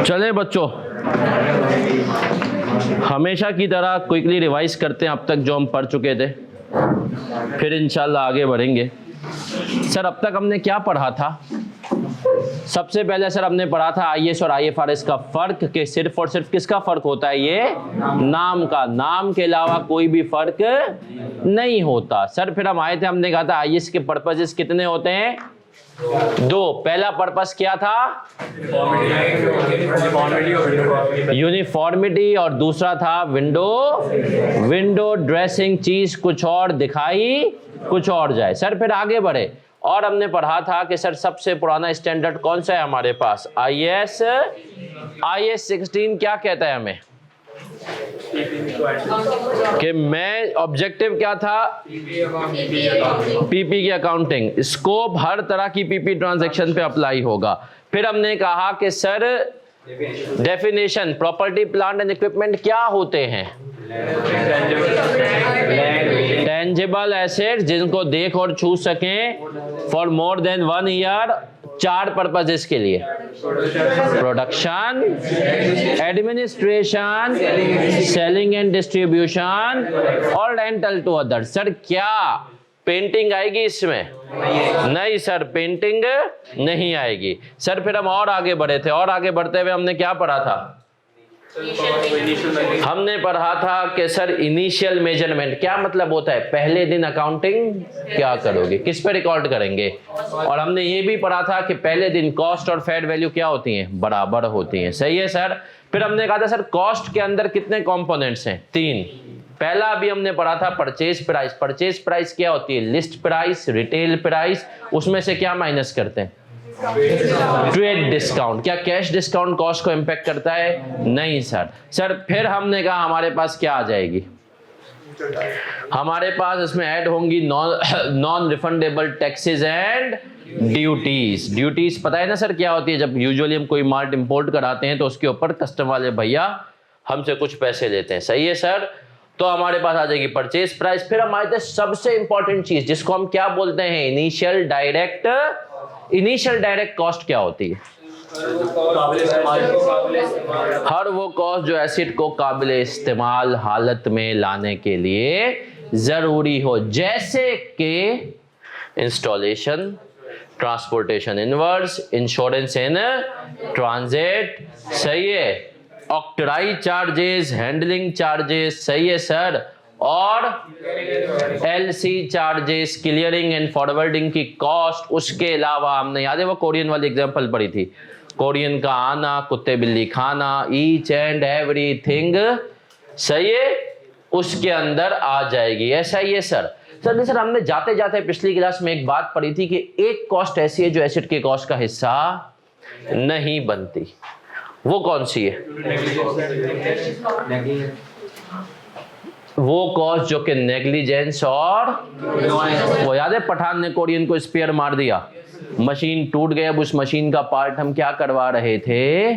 चले बच्चों, हमेशा की तरह क्विकली रिवाइज करते हैं अब तक जो हम पढ़ चुके थे, फिर इंशाल्लाह आगे बढ़ेंगे। सर अब तक हमने क्या पढ़ा था? सबसे पहले सर हमने पढ़ा था आईएएस और आईएफआरएस का फर्क, कि सिर्फ और सिर्फ किसका फर्क होता है? ये नाम का, नाम के अलावा कोई भी फर्क नहीं होता। सर फिर हम आए थे, हमने कहा था आईएएस के पर्पसेस कितने होते हैं? दो। पहला पर्पस क्या था? यूनिफॉर्मिटी, और दूसरा था विंडो ड्रेसिंग, चीज कुछ और दिखाई कुछ और जाए। सर फिर आगे बढ़े और हमने पढ़ा था कि सर सबसे पुराना स्टैंडर्ड कौन सा है हमारे पास? आईएएस 16 क्या कहता है हमें? कि मैं ऑब्जेक्टिव क्या था? पीपी की अकाउंटिंग, स्कोप हर तरह की पीपी ट्रांजैक्शन पे अप्लाई होगा। फिर हमने कहा कि sir definition, property plant and equipment क्या होते हैं? टेंजिबल एसेट, जिनको देख और छू सकें for more than 1 year, 4 purposes के लिए: production, administration, selling and distribution और रेंटल टू अदर्स। सर क्या पेंटिंग आएगी इसमें? नहीं सर, पेंटिंग नहीं आएगी। सर फिर हम और आगे बढ़े थे, और आगे बढ़ते हुए हमने क्या पढ़ा था? हमने पढ़ा था कि सर इनिशियल मेजरमेंट क्या मतलब होता है? पहले दिन अकाउंटिंग क्या करोगे, किस पे रिकॉर्ड करेंगे? और हमने ये भी पढ़ा था कि पहले दिन कॉस्ट और फेड वैल्यू क्या होती हैं? बराबर होती हैं। सही है सर। फिर हमने कहा था सर कॉस्ट के अंदर कितने कंपोनेंट्स हैं? 3। पहला अभी हमने पढ़ा था परचेज प्राइस। परचेज प्राइस क्या होती है? लिस्ट प्राइस, रिटेल प्राइस, उसमें से क्या माइनस करते हैं? Trade discount. क्या कैश डिस्काउंट कॉस्ट को इंपैक्ट करता है? नहीं सर। सर फिर हमने कहा हमारे पास क्या आ जाएगी? हमारे पास इसमें ऐड होंगी non refundable taxes and duties. Duties पता है ना सर क्या होती है? जब यूजुअली हम कोई माल इंपोर्ट कराते हैं तो उसके ऊपर कस्टम वाले भैया हमसे कुछ पैसे लेते हैं। सही है सर। तो हमारे पास आ जाएगी परचेज प्राइस। फिर हमारे पास सबसे इंपॉर्टेंट चीज जिसको हम क्या बोलते हैं? इनिशियल डायरेक्ट कॉस्ट क्या होती है? हर वो कॉस्ट जो एसेट को काबिले इस्तेमाल हालत में लाने के लिए जरूरी हो, जैसे कि installation, transportation inverse, insurance in transit. सही है। Octroi charges, handling charges. सही है सर। और LC charges, clearing and forwarding की कॉस्ट। उसके अलावा हमने याद है वो कोरियन वाली एग्जांपल पढ़ी थी, कोरियन का आना, कुत्ते बिल्ली खाना, ईच एंड एवरीथिंग। सही है, उसके अंदर आ जाएगी। ऐसा ही है सर। सर नहीं सर, हमने जाते जाते पिछली क्लास में एक बात पढ़ी थी कि एक कॉस्ट ऐसी है जो एसेट के कॉस्ट का हिस्सा नहीं बनती। वो कौन सी है? वो कॉस्ट जो कि नेग्लिजेंस और वो याद है पठान ने कोरियन को स्पेयर मार दिया, मशीन टूट गई, अब उस मशीन का पार्ट हम क्या करवा रहे थे?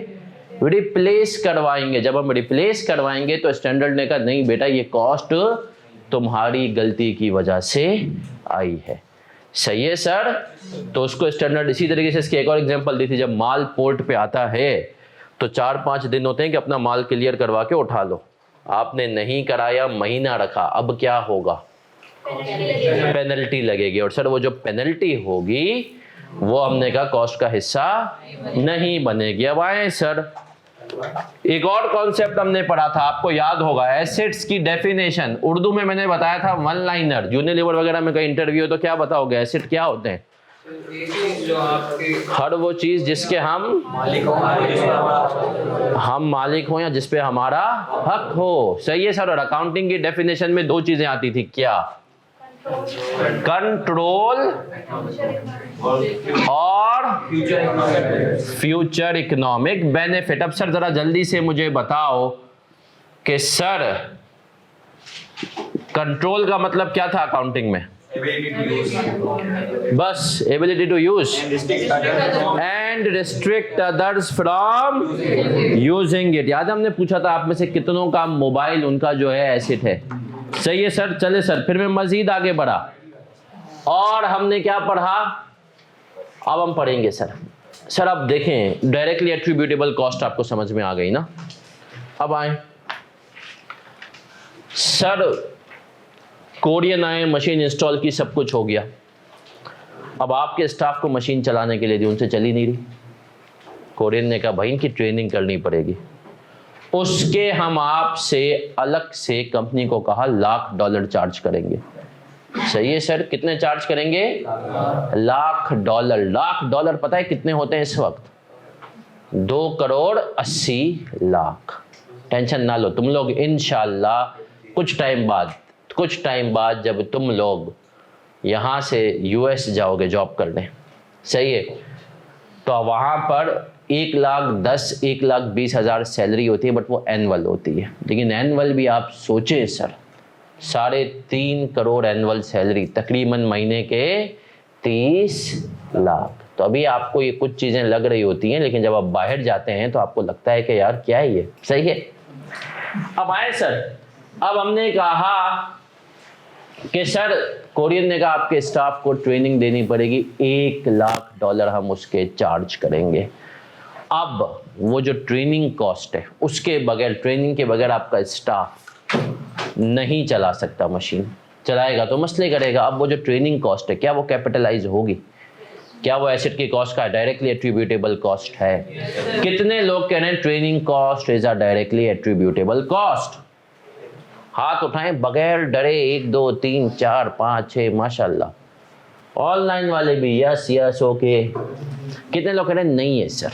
रिप्लेस करवाएंगे। जब हम रिप्लेस करवाएंगे तो स्टैंडर्ड ने कहा नहीं बेटा ये कॉस्ट तुम्हारी गलती की वजह से आई है। सही है सर। तो उसको स्टैंडर्ड इसी तरीके से इसकी एक और एग्जांपल दी थी, जब माल पोर्ट पे आता है तो 4-5 दिन होते हैं कि अपना माल क्लियर करवा के उठा लो। आपने नहीं कराया, महीना रखा, अब क्या होगा? पेनल्टी लगेगी। और सर वो जो पेनल्टी होगी वो हमने कहा कॉस्ट का हिस्सा नहीं बनेगी। अब आए सर, एक और कॉन्सेप्ट हमने पढ़ा था, आपको याद होगा, एसेट्स की डेफिनेशन। उर्दू में मैंने बताया था 1 लाइनर। यूनिलीवर वगैरह में कहीं इंटरव्यू हो तो क्या बताओगे? एसेट क्या होते हैं? हर वो चीज जिसके हम मालिक हो या जिसपे हमारा हक हो। सही है सर। और अकाउंटिंग की डेफिनेशन में 2 चीजें आती थी, क्या? कंट्रोल और फ्यूचर इकोनॉमिक बेनिफिट। अब सर जरा जल्दी से मुझे बताओ कि सर कंट्रोल का मतलब क्या था अकाउंटिंग में? बस ability to use and restrict others from using it. याद हमने पूछा था आप में से कितनों का मोबाइल उनका जो है एसेट है? सही है सर। चले सर, फिर मैं मजीद आगे बढ़ा और हमने क्या पढ़ा? अब हम पढ़ेंगे सर सर आप देखें, डायरेक्टली एट्रीब्यूटेबल कॉस्ट आपको समझ में आ गई ना। अब आए सर, कोरियन आए, मशीन इंस्टॉल की, सब कुछ हो गया। अब आपके स्टाफ को मशीन चलाने के लिए दी, उनसे चली नहीं रही। कोरियन ने कहा भाई इनकी ट्रेनिंग करनी पड़ेगी। उसके हम आपसे अलग से कंपनी को कहा $1,00,000 चार्ज करेंगे। सही है सर, कितने चार्ज करेंगे? $1,00,000। $1,00,000 पता है कितने होते हैं इस वक्त? 2,80,00,000। टेंशन ना लो, तुम लोग इंशाल्लाह कुछ टाइम बाद जब तुम लोग यहाँ से US जाओगे जॉब करने, सही है, तो वहाँ पर 1,10,000 1,20,000 सैलरी होती है, बट वो एनुअल होती है। लेकिन एनुअल भी आप सोचें सर, 3.5 करोड़ एनुअल सैलरी, तकरीबन महीने के 30 लाख। तो अभी आपको ये कुछ चीज़ें लग रही होती हैं, लेकिन जब आप बाहर जाते हैं तो आपको लगता है कि यार क्या है ये, सही है। अब आए सर, अब हमने कहा कि सर, कोरियन ने कहा आपके स्टाफ को ट्रेनिंग देनी पड़ेगी, $1,00,000 हम उसके चार्ज करेंगे। अब वो जो ट्रेनिंग कॉस्ट है, उसके बगैर, ट्रेनिंग के बगैर आपका स्टाफ नहीं चला सकता मशीन। चलाएगा तो मसले करेगा। अब वो जो ट्रेनिंग कॉस्ट है, क्या वो कैपिटलाइज होगी? क्या वो एसेट की कॉस्ट का डायरेक्टली एट्रीब्यूटेबल कॉस्ट है? कितने लोग कह रहे हैं training cost is a directly attributable cost? हाथ उठाएं बगैर डरे। 1 2 3 4 5 6 माशाल्लाह। ऑनलाइन वाले भी यस ओके। कितने लोग कह रहे हैं नहीं है सर?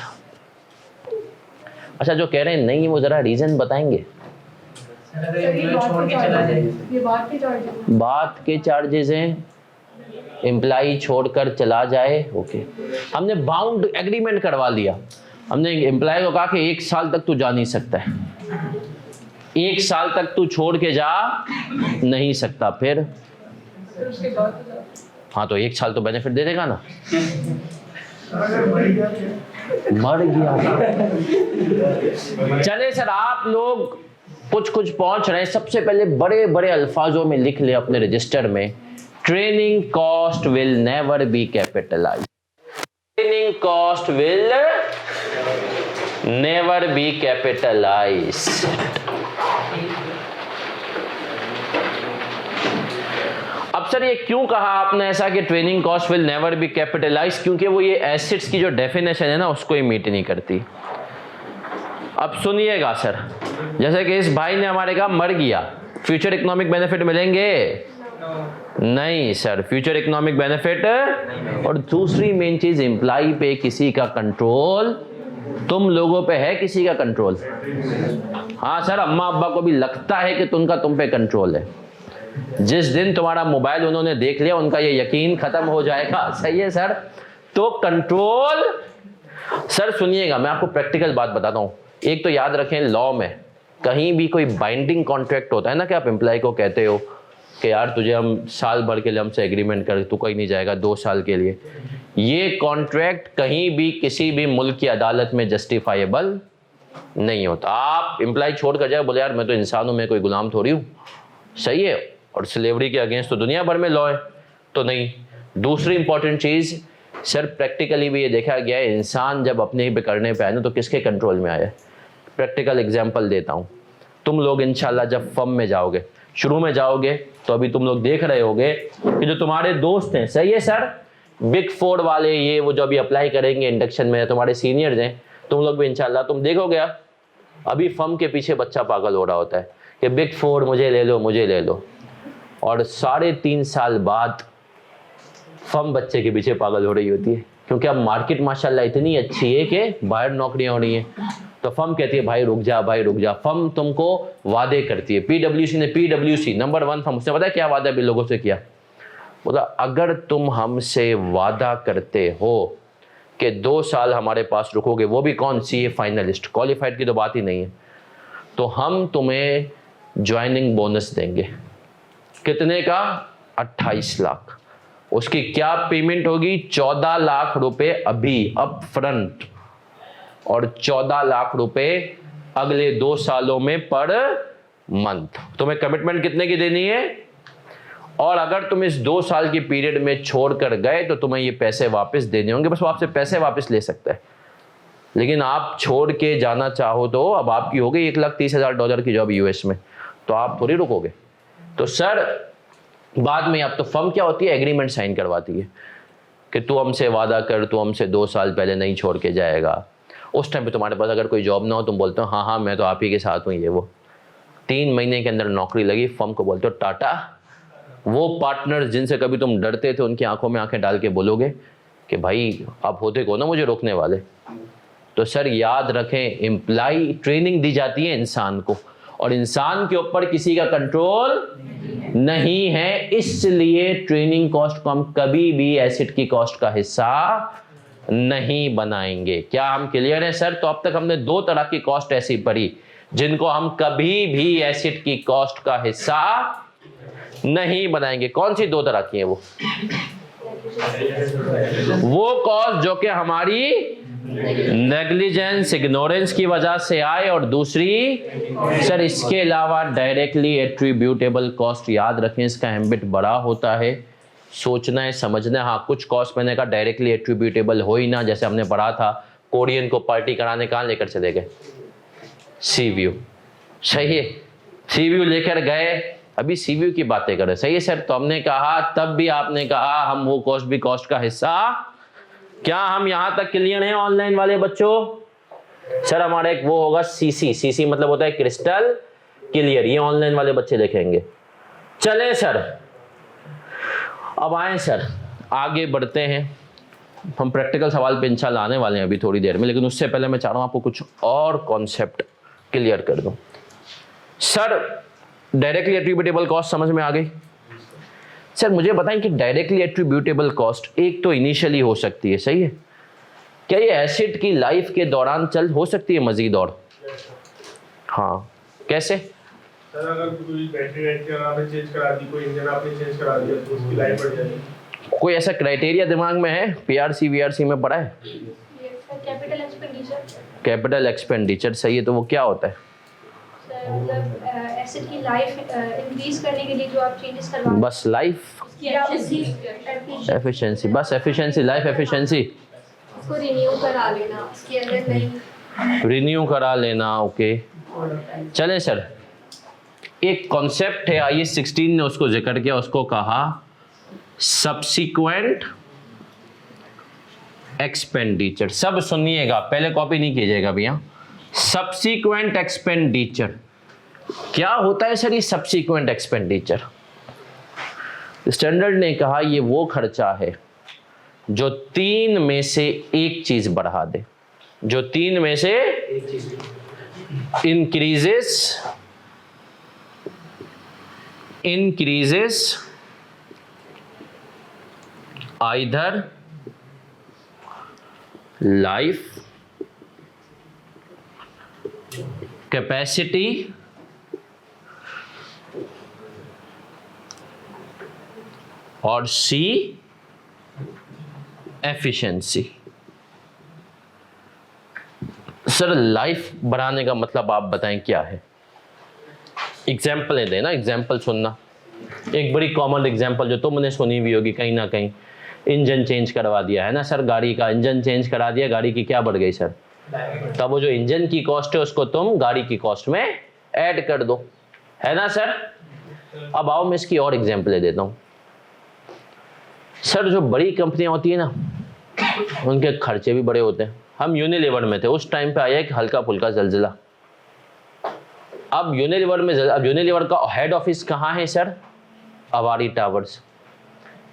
अच्छा, जो कह रहे हैं नहीं है वो जरा रीजन बताएंगे। बात के चार्जेस हैं, एम्प्लाई छोड़कर चला जाए, ओके। हमने बाउंड एग्रीमेंट करवा लिया। हमने एम्प्लॉय को कहा कि 1 साल तक तू जा नहीं सकता है, 1 साल तक तू छोड़ के जा नहीं सकता। फिर हाँ, तो 1 साल तो बेनिफिट दे देगा ना। मर गया। चले सर, आप लोग कुछ पहुंच रहे हैं। सबसे पहले बड़े बड़े अल्फाजों में लिख ले अपने रजिस्टर में, training cost will never be capitalised. Training cost will never be capitalised. अब सर ये क्यों कहा आपने ऐसा कि training cost will never be capitalised? क्योंकि वो ये एसेट्स की जो डेफिनेशन है ना, उसको ही मीट नहीं करती। अब सुनिएगा सर, जैसे कि इस भाई ने हमारे कहा मर गया, फ्यूचर इकोनॉमिक बेनिफिट मिलेंगे? नहीं सर, फ्यूचर इकोनॉमिक बेनिफिट। और दूसरी मेन चीज, एम्प्लॉय पे किसी का कंट्रोल, तुम लोगों पे है किसी का कंट्रोल? हाँ सर, अम्मा अब्बा को भी लगता है कि तुम पे कंट्रोल है। जिस दिन तुम्हारा मोबाइल उन्होंने देख लिया, उनका ये यकीन खत्म हो जाएगा। सही है सर, तो कंट्रोल। सर सुनिएगा, मैं आपको प्रैक्टिकल बात बताता हूँ। एक तो याद रखें, लॉ में कहीं भी कोई बाइंडिंग कॉन्ट्रैक्ट होता है ना, कि आप एम्प्लॉय को कहते हो कि यार तुझे हम साल भर के लिए हमसे एग्रीमेंट कर, तू कहीं नहीं जाएगा 2 साल के लिए, ये कॉन्ट्रैक्ट कहीं भी किसी भी मुल्क की अदालत में जस्टिफाइबल नहीं होता। आप एम्प्लॉय छोड़ कर जाए, बोले यार मैं तो इंसान हूँ, मैं कोई गुलाम थोड़ी हूँ, सही है, और स्लेवरी के अगेंस्ट तो दुनिया भर में लॉ है, तो नहीं। दूसरी इंपॉर्टेंट चीज़ सर, प्रैक्टिकली भी ये देखा गया है, इंसान जब अपने पे करने पे आए ना, तो किसके कंट्रोल में आया? प्रैक्टिकल एग्जांपल देता हूँ। तुम लोग इंशाल्लाह जब फर्म में जाओगे, शुरू में जाओगे, तो अभी तुम लोग देख रहे होगे कि जो तुम्हारे दोस्त हैं, सही है सर, बिग 4 वाले, ये वो जो अभी अप्लाई करेंगे इंडक्शन में, तुम्हारे सीनियर्स हैं, तुम लोग भी इंशाल्लाह तुम देखोगे। अभी फर्म के पीछे बच्चा पागल हो रहा होता है कि बिग 4 मुझे ले लो, और 3.5 साल बाद फर्म बच्चे के पीछे पागल हो रही होती है, क्योंकि अब मार्केट माशाल्लाह इतनी अच्छी है कि बाहर नौकरियां हो रही हैं। तो फर्म कहती है भाई रुक जा। फर्म तुमको वादे करती है। पीडब्ल्यूसी ने, पीडब्ल्यूसी नंबर 1 फर्म, उसने पता है क्या वादा भी लोगों से किया? बोला अगर तुम हमसे वादा करते हो कि 2 साल हमारे पास रुकोगे, वो भी कौन, सीए फाइनलिस्ट, क्वालिफाइड की तो बात ही नहीं है, तो हम तुम्हें ज्वाइनिंग बोनस देंगे। कितने का? 28 लाख। उसकी क्या पेमेंट होगी? 14 लाख रुपए अभी अप फ्रंट, और 14 लाख रुपए अगले 2 सालों में पर मंथ। तुम्हें कमिटमेंट कितने की देनी है? और अगर तुम इस 2 साल की पीरियड में छोड़ कर गए तो तुम्हें ये पैसे वापस देने होंगे, बस वो आपसे पैसे वापस ले सकता है। लेकिन आप छोड़ के जाना चाहो तो अब आपकी हो गई $1,30,000 की जॉब यूएस में, तो आप थोड़ी रुकोगे। तो सर बाद में अब तो फर्म क्या होती है, एग्रीमेंट साइन करवाती है कि तू हमसे वादा कर, तू हमसे 2 साल पहले नहीं छोड़ के जाएगा। उस टाइम पे तुम्हारे पास अगर कोई जॉब ना हो, तुम बोलते हो हाँ हाँ मैं तो आप ही के साथ हूँ, ये वो 3 महीने के अंदर नौकरी लगी, फर्म को बोलते हो टाटा। वो पार्टनर्स जिनसे कभी तुम डरते थे उनकी आंखों में आंखें डाल के बोलोगे कि भाई आप होते को ना मुझे रोकने वाले। तो सर याद रखें, एम्प्लॉय ट्रेनिंग दी जाती है इंसान को, और इंसान के ऊपर किसी का कंट्रोल नहीं है, इसलिए ट्रेनिंग कॉस्ट को हम कभी भी एसेट की कॉस्ट का हिस्सा नहीं बनाएंगे। क्या हम क्लियर है सर? तो अब तक हमने 2 तरह की कॉस्ट ऐसी पढ़ी जिनको हम कभी भी एसेट की कॉस्ट का हिस्सा नहीं बनाएंगे। कौन सी 2 तरह की है? वो कॉस्ट जो कि हमारी नेग्लिजेंस, इग्नोरेंस की वजह से आए, और दूसरी सर इसके अलावा डायरेक्टली एट्रीब्यूटेबल कॉस्ट। याद रखें इसका एम्बिट बड़ा होता है, सोचना है समझना है। हाँ कुछ कॉस्ट मैंने कहा डायरेक्टली एट्रीब्यूटेबल हो ही ना, जैसे हमने पढ़ा था कोरियन को पार्टी कराने कहाँ लेकर चले गए, सी व्यू, सही है, सी व्यू लेकर गए, अभी सी व्यू की बातें करें, सही है सर। तो हमने कहा तब भी आपने कहा हम वो कॉस्ट भी कॉस्ट का हिस्सा। क्या हम यहां तक क्लियर हैं ऑनलाइन वाले बच्चों? सर हमारा एक वो होगा सीसी, सीसी मतलब होता है क्रिस्टल क्लियर, ये ऑनलाइन वाले बच्चे देखेंगे। चले सर अब आए सर आगे बढ़ते हैं, हम प्रैक्टिकल सवाल पे इंशाल्लाह आने वाले हैं अभी थोड़ी देर में, लेकिन उससे पहले मैं चाह रहा हूं आपको कुछ और कॉन्सेप्ट क्लियर कर दूं। सर डायरेक्टली एट्रीब्यूटेबल कॉस्ट समझ में आ गई? सर मुझे बताएं कि डायरेक्टली एट्रीब्यूटेबल कॉस्ट एक तो इनिशियली हो सकती है, सही है? क्या ये एसेट की लाइफ के दौरान चल हो सकती है मजीद और? हाँ कैसे? सर अगर कोई बैटरी आपने चेंज करा दी, कोई इंजन आपने चेंज करा दिया तो उसकी लाइफ बढ़ जाएगी। कोई ऐसा क्राइटेरिया दिमाग में है? पीआरसी वीआरसी में पढ़ा है? Capital expenditure. कैपिटल एक्सपेंडिचर, सही है। तो वो क्या होता है? मतलब एसेट की लाइफ इंक्रीज करने के लिए जो आप चेंजेस करवा, बस लाइफ एफिशिएंसी, बस एफिशिएंसी, लाइफ एफिशिएंसी उसको रिन्यू करा लेना, उसके अंदर नहीं रिन्यू करा लेना। ओके चले सर, एक कॉन्सेप्ट है आईएएस 16 ने उसको जिक्र किया, उसको कहा सब्सिक्वेंट एक्सपेंडिचर। सब सुनिएगा, पहले कॉपी नहीं कीजिएगा भैया। सब्सिक्वेंट एक्सपेंडिचर क्या होता है सर? ये सब्सिक्वेंट एक्सपेंडिचर स्टैंडर्ड ने कहा ये वो खर्चा है जो 3 में से एक चीज बढ़ा दे, जो 3 में से increases either life capacity और C efficiency। सर लाइफ बढ़ाने का मतलब आप बताएं क्या है? एग्जाम्पल देना, एग्जाम्पल सुनना। एक बड़ी कॉमन एग्जाम्पल जो तुमने सुनी भी होगी कहीं ना कहीं, इंजन चेंज करवा दिया है ना सर, गाड़ी का इंजन चेंज करा दिया, गाड़ी की क्या बढ़ गई सर? तब वो जो इंजन की कॉस्ट है उसको तुम गाड़ी की कॉस्ट में ऐड कर दो, है ना सर? अब आओ मैं इसकी और एग्जाम्पल देता हूँ। सर जो बड़ी कंपनियां होती है ना उनके खर्चे भी बड़े होते हैं। हम यूनिलीवर में थे, उस टाइम पे आया एक हल्का फुल्का जलजिला। अब यूनिलीवर का हेड ऑफिस कहाँ है सर? अवारी टावर्स।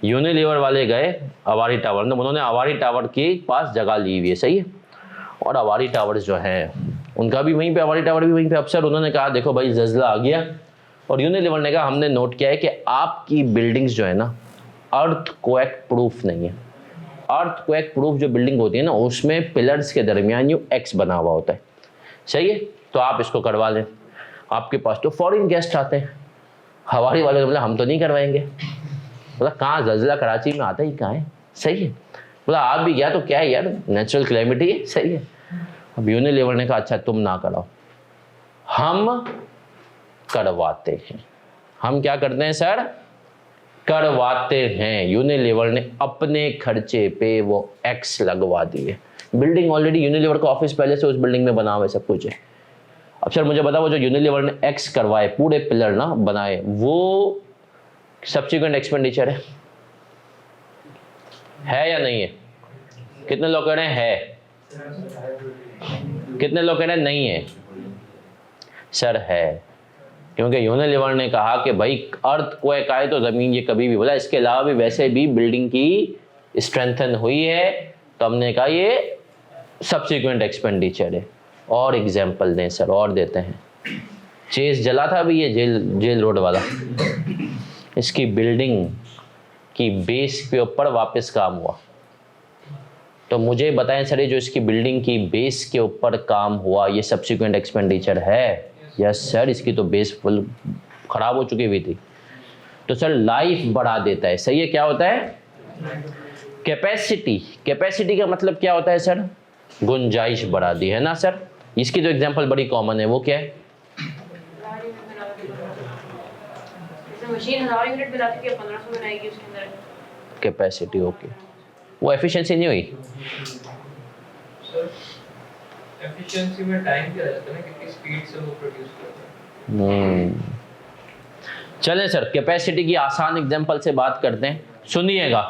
यूनिलीवर वाले गए अवारी टावर में, उन्होंने अवारी टावर के पास जगह ली हुई है, सही है? और अवारी टावर्स जो है उनका भी वहीं पे, अवारी टावर भी वहीं पे। अफसर उन्होंने कहा देखो भाई जलजिला आ गया, और यूनिलीवर ने कहा हमने नोट किया है कि आपकी बिल्डिंग्स जो है ना अर्थक्वेक प्रूफ नहीं है। अर्थक्वेक प्रूफ जो बिल्डिंग होती है ना उसमें पिलर्स के दरमियान यूं एक्स बना हुआ होता है, सही है? तो आप इसको करवा लें। आपके पास तो फॉरेन गेस्ट आते हैं, हवाई वाले बोले हम तो नहीं करवाएंगे। बोला कहाँ, जलजिला कराची में आता ही कहाँ है, सही है? बोला आप भी गया तो क्या है यार, नेचुरल क्लैमिटी है, सही है? अब यूनिलीवर ने कहा अच्छा तुम ना कराओ, हम करवाते हैं। हम क्या करते हैं सर? करवाते हैं, यूनिलीवर ने अपने खर्चे पे वो एक्स लगवा दिए। बिल्डिंग ऑलरेडी यूनिलीवर का ऑफिस पहले से उस बिल्डिंग में बना हुआ है, सब कुछ है। अब सर मुझे बताओ, वो जो यूनिलीवर ने एक्स करवाए, पूरे पिलर ना बनाए, वो सब्सिक्वेंट एक्सपेंडिचर है या नहीं है? कितने लोग कह रहे हैं है? कितने लोग कह रहे हैं नहीं है? सर है, क्योंकि यूनिलीवर ने कहा कि भाई अर्थ क्वेक आए तो जमीन ये कभी भी, बोला इसके अलावा भी वैसे भी बिल्डिंग की स्ट्रेंथन हुई है, तो हमने कहा ये सब्सिक्वेंट एक्सपेंडिचर है। और एग्जाम्पल दें सर, और देते हैं। चेस जला था अभी ये जेल रोड वाला, इसकी बिल्डिंग की बेस के ऊपर वापस काम हुआ। तो मुझे बताएं सर, ये जो इसकी बिल्डिंग की बेस के ऊपर काम हुआ, ये सब्सिक्वेंट एक्सपेंडिचर है? यस सर, इसकी तो बेस फुल खराब हो चुकी हुई थी। तो सर लाइफ बढ़ा देता है, सही है। क्या होता है? कैपेसिटी। कैपेसिटी का मतलब क्या होता है सर? गुंजाइश बढ़ा दी, है ना सर। इसकी जो एग्जांपल बड़ी कॉमन है वो क्या है? मशीन 1000 यूनिट बनाती थी, 1500 बनाएगी उसके अंदर। Capacity, okay. वो एफिशिएंसी नहीं हुई? सर एफिशिएंसी में टाइम क्या रहता है ना, कितनी स्पीड से वो प्रोड्यूस करता है। चलें सर, कैपेसिटी की आसान एग्जांपल से बात करते हैं, सुनिएगा।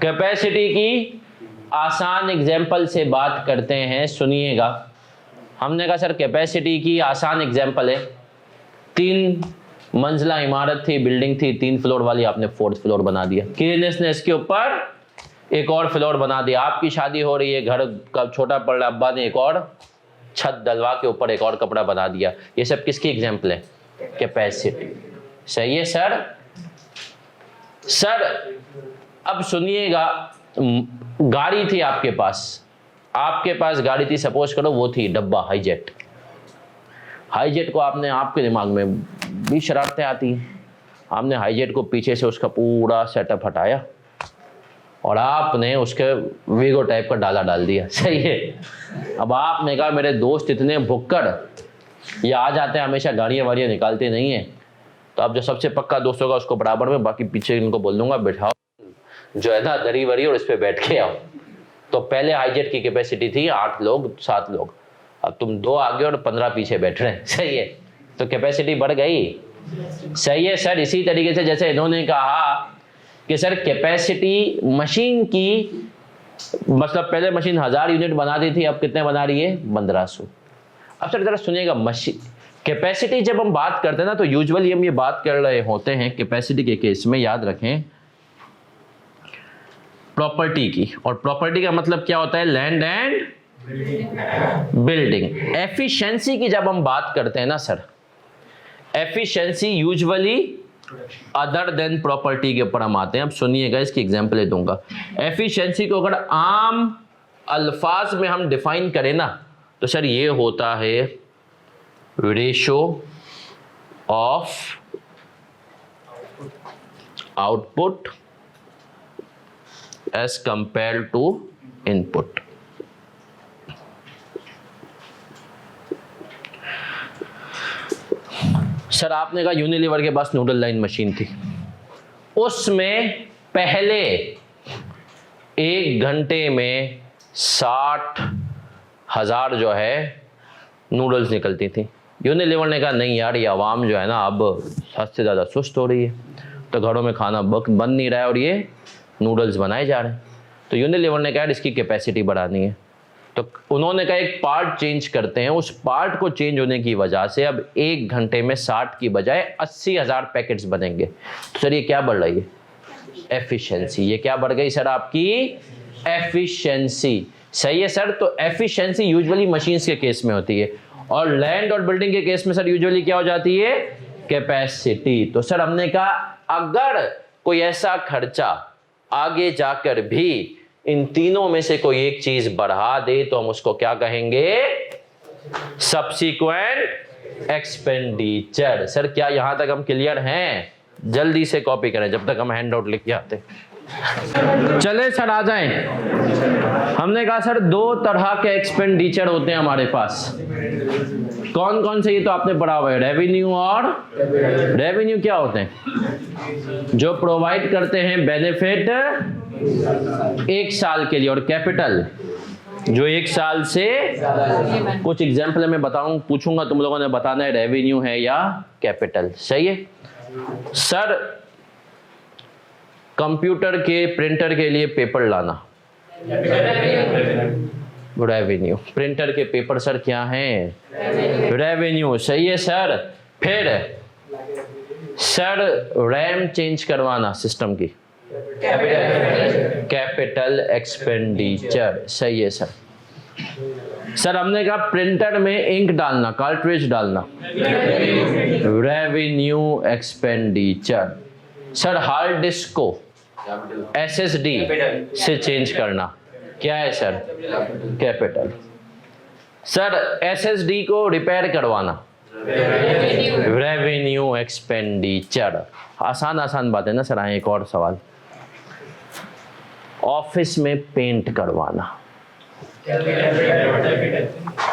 कैपेसिटी की आसान एग्जांपल से बात करते हैं, सुनिएगा। हमने कहा सर कैपेसिटी की आसान एग्जांपल है, 3 मंजिला इमारत थी, बिल्डिंग थी 3 फ्लोर वाली, आपने 4th फ्लोर बना दिया। किरनेस ने इसके ऊपर एक और फ्लोर बना दिया। आपकी शादी हो रही है, घर का छोटा पड़ रहा, अब्बा ने एक और छत डलवा के ऊपर एक और कपड़ा बना दिया। ये सब किसकी एग्जांपल है? कैपेसिटी। सही है सर। सर अब सुनिएगा, गाड़ी थी आपके पास, गाड़ी थी, सपोज करो वो थी डब्बा हाईजेट। हाईजेट को आपने, आपके दिमाग में भी शरारतें आती हैं, आपने हाईजेट को पीछे से उसका पूरा सेटअप हटाया और आपने उसके वीगो टाइप का डाला डाल दिया। सही है। अब आपने कहा मेरे दोस्त इतने भुक्कड़, ये आ जाते हैं हमेशा, गाड़ियाँ वाड़ियाँ निकालते नहीं है, तो अब जो सबसे पक्का दोस्त होगा उसको बराबर में, बाकी पीछे इनको बोल दूंगा बैठाओ जो है ना दरी वरी, और इस पर बैठ के आओ। तो पहले हाईजेट की कैपेसिटी थी 8 लोग 7 लोग, अब तुम 2 आगे और 15 पीछे बैठ रहे हैं। सही है, तो कैपेसिटी बढ़ गई। सही है सर। इसी तरीके से जैसे इन्होंने कहा कि सर कैपेसिटी मशीन की, मतलब पहले मशीन 1000 यूनिट बनाती थी, अब कितने बना रही है? 1500। अब सर जरा सुनिएगा, मशीन कैपेसिटी जब हम बात करते हैं ना, तो यूजुअली हम ये बात कर रहे होते हैं कैपेसिटी के केस में, याद रखें, प्रॉपर्टी की। और प्रॉपर्टी का मतलब क्या होता है? Land and building. एफिशिएंसी की जब हम बात करते हैं ना sir, efficiency usually other than property के ऊपर हम आते हैं। अब सुनिएगा, इसकी एग्जांपल दूंगा। एफिशिएंसी को अगर आम अल्फाज में हम डिफाइन करें ना, तो सर ये होता है ratio of output as compare to input. Sir आपने कहा यूनिलीवर के पास नूडल लाइन मशीन थी, उसमें पहले 1 घंटे में 60,000 जो है नूडल्स निकलती थी। यूनिलीवर ने कहा नहीं यार, ये आवाम जो है ना अब हद से ज़्यादा सुस्त हो रही है, तो घरों में खाना बन नहीं रहा है और ये नूडल्स बनाए जा रहे हैं। तो यूनिलीवर ने कहा इसकी कैपेसिटी बढ़ानी है, तो उन्होंने कहा एक पार्ट चेंज करते हैं। उस पार्ट को चेंज होने की वजह से अब 1 घंटे में 60 की बजाय 80,000 पैकेट्स बनेंगे। तो सर ये क्या बढ़ रही है? एफिशिएंसी। ये क्या बढ़ गई सर? आपकी एफिशिएंसी। सही है सर। तो एफिशिएंसी यूजुअली मशीन्स के केस में होती है, और लैंड और बिल्डिंग के केस में सर यूजुअली क्या हो जाती है? कैपेसिटी। तो सर हमने कहा अगर कोई ऐसा खर्चा आगे जाकर भी इन तीनों में से कोई एक चीज बढ़ा दे, तो हम उसको क्या कहेंगे? Subsequent expenditure. सर क्या यहां तक हम क्लियर हैं? जल्दी से कॉपी करें जब तक हम हैंड आउट लिख के आते। चले सर आ जाएं। हमने कहा सर 2 तरह के एक्सपेंडिचर होते हैं हमारे पास। कौन कौन से? ये तो आपने पढ़ा हुआ है, रेवेन्यू और रेवेन्यू क्या होते हैं? जो प्रोवाइड करते हैं बेनिफिट 1 साल के लिए, और कैपिटल जो 1 साल से, कुछ एग्जाम्पल मैं बताऊं, पूछूंगा तुम लोगों ने बताना है रेवेन्यू है या कैपिटल। सही है सर? कंप्यूटर के प्रिंटर के लिए पेपर लाना, रेवेन्यू। प्रिंटर के पेपर सर क्या हैं? रेवेन्यू। सही है सर। फिर सर रैम चेंज करवाना सिस्टम की, कैपिटल एक्सपेंडिचर। सही है सर। सर हमने कहा प्रिंटर में इंक डालना, कार्ट्रिज डालना, revenue expenditure. Sir hard disk को SSD से चेंज करना, क्या है सर? कैपिटल। सर SSD को रिपेयर करवाना, रेवेन्यू एक्सपेंडिचर। आसान आसान बात है ना सर। आए एक और सवाल, ऑफिस में पेंट करवाना,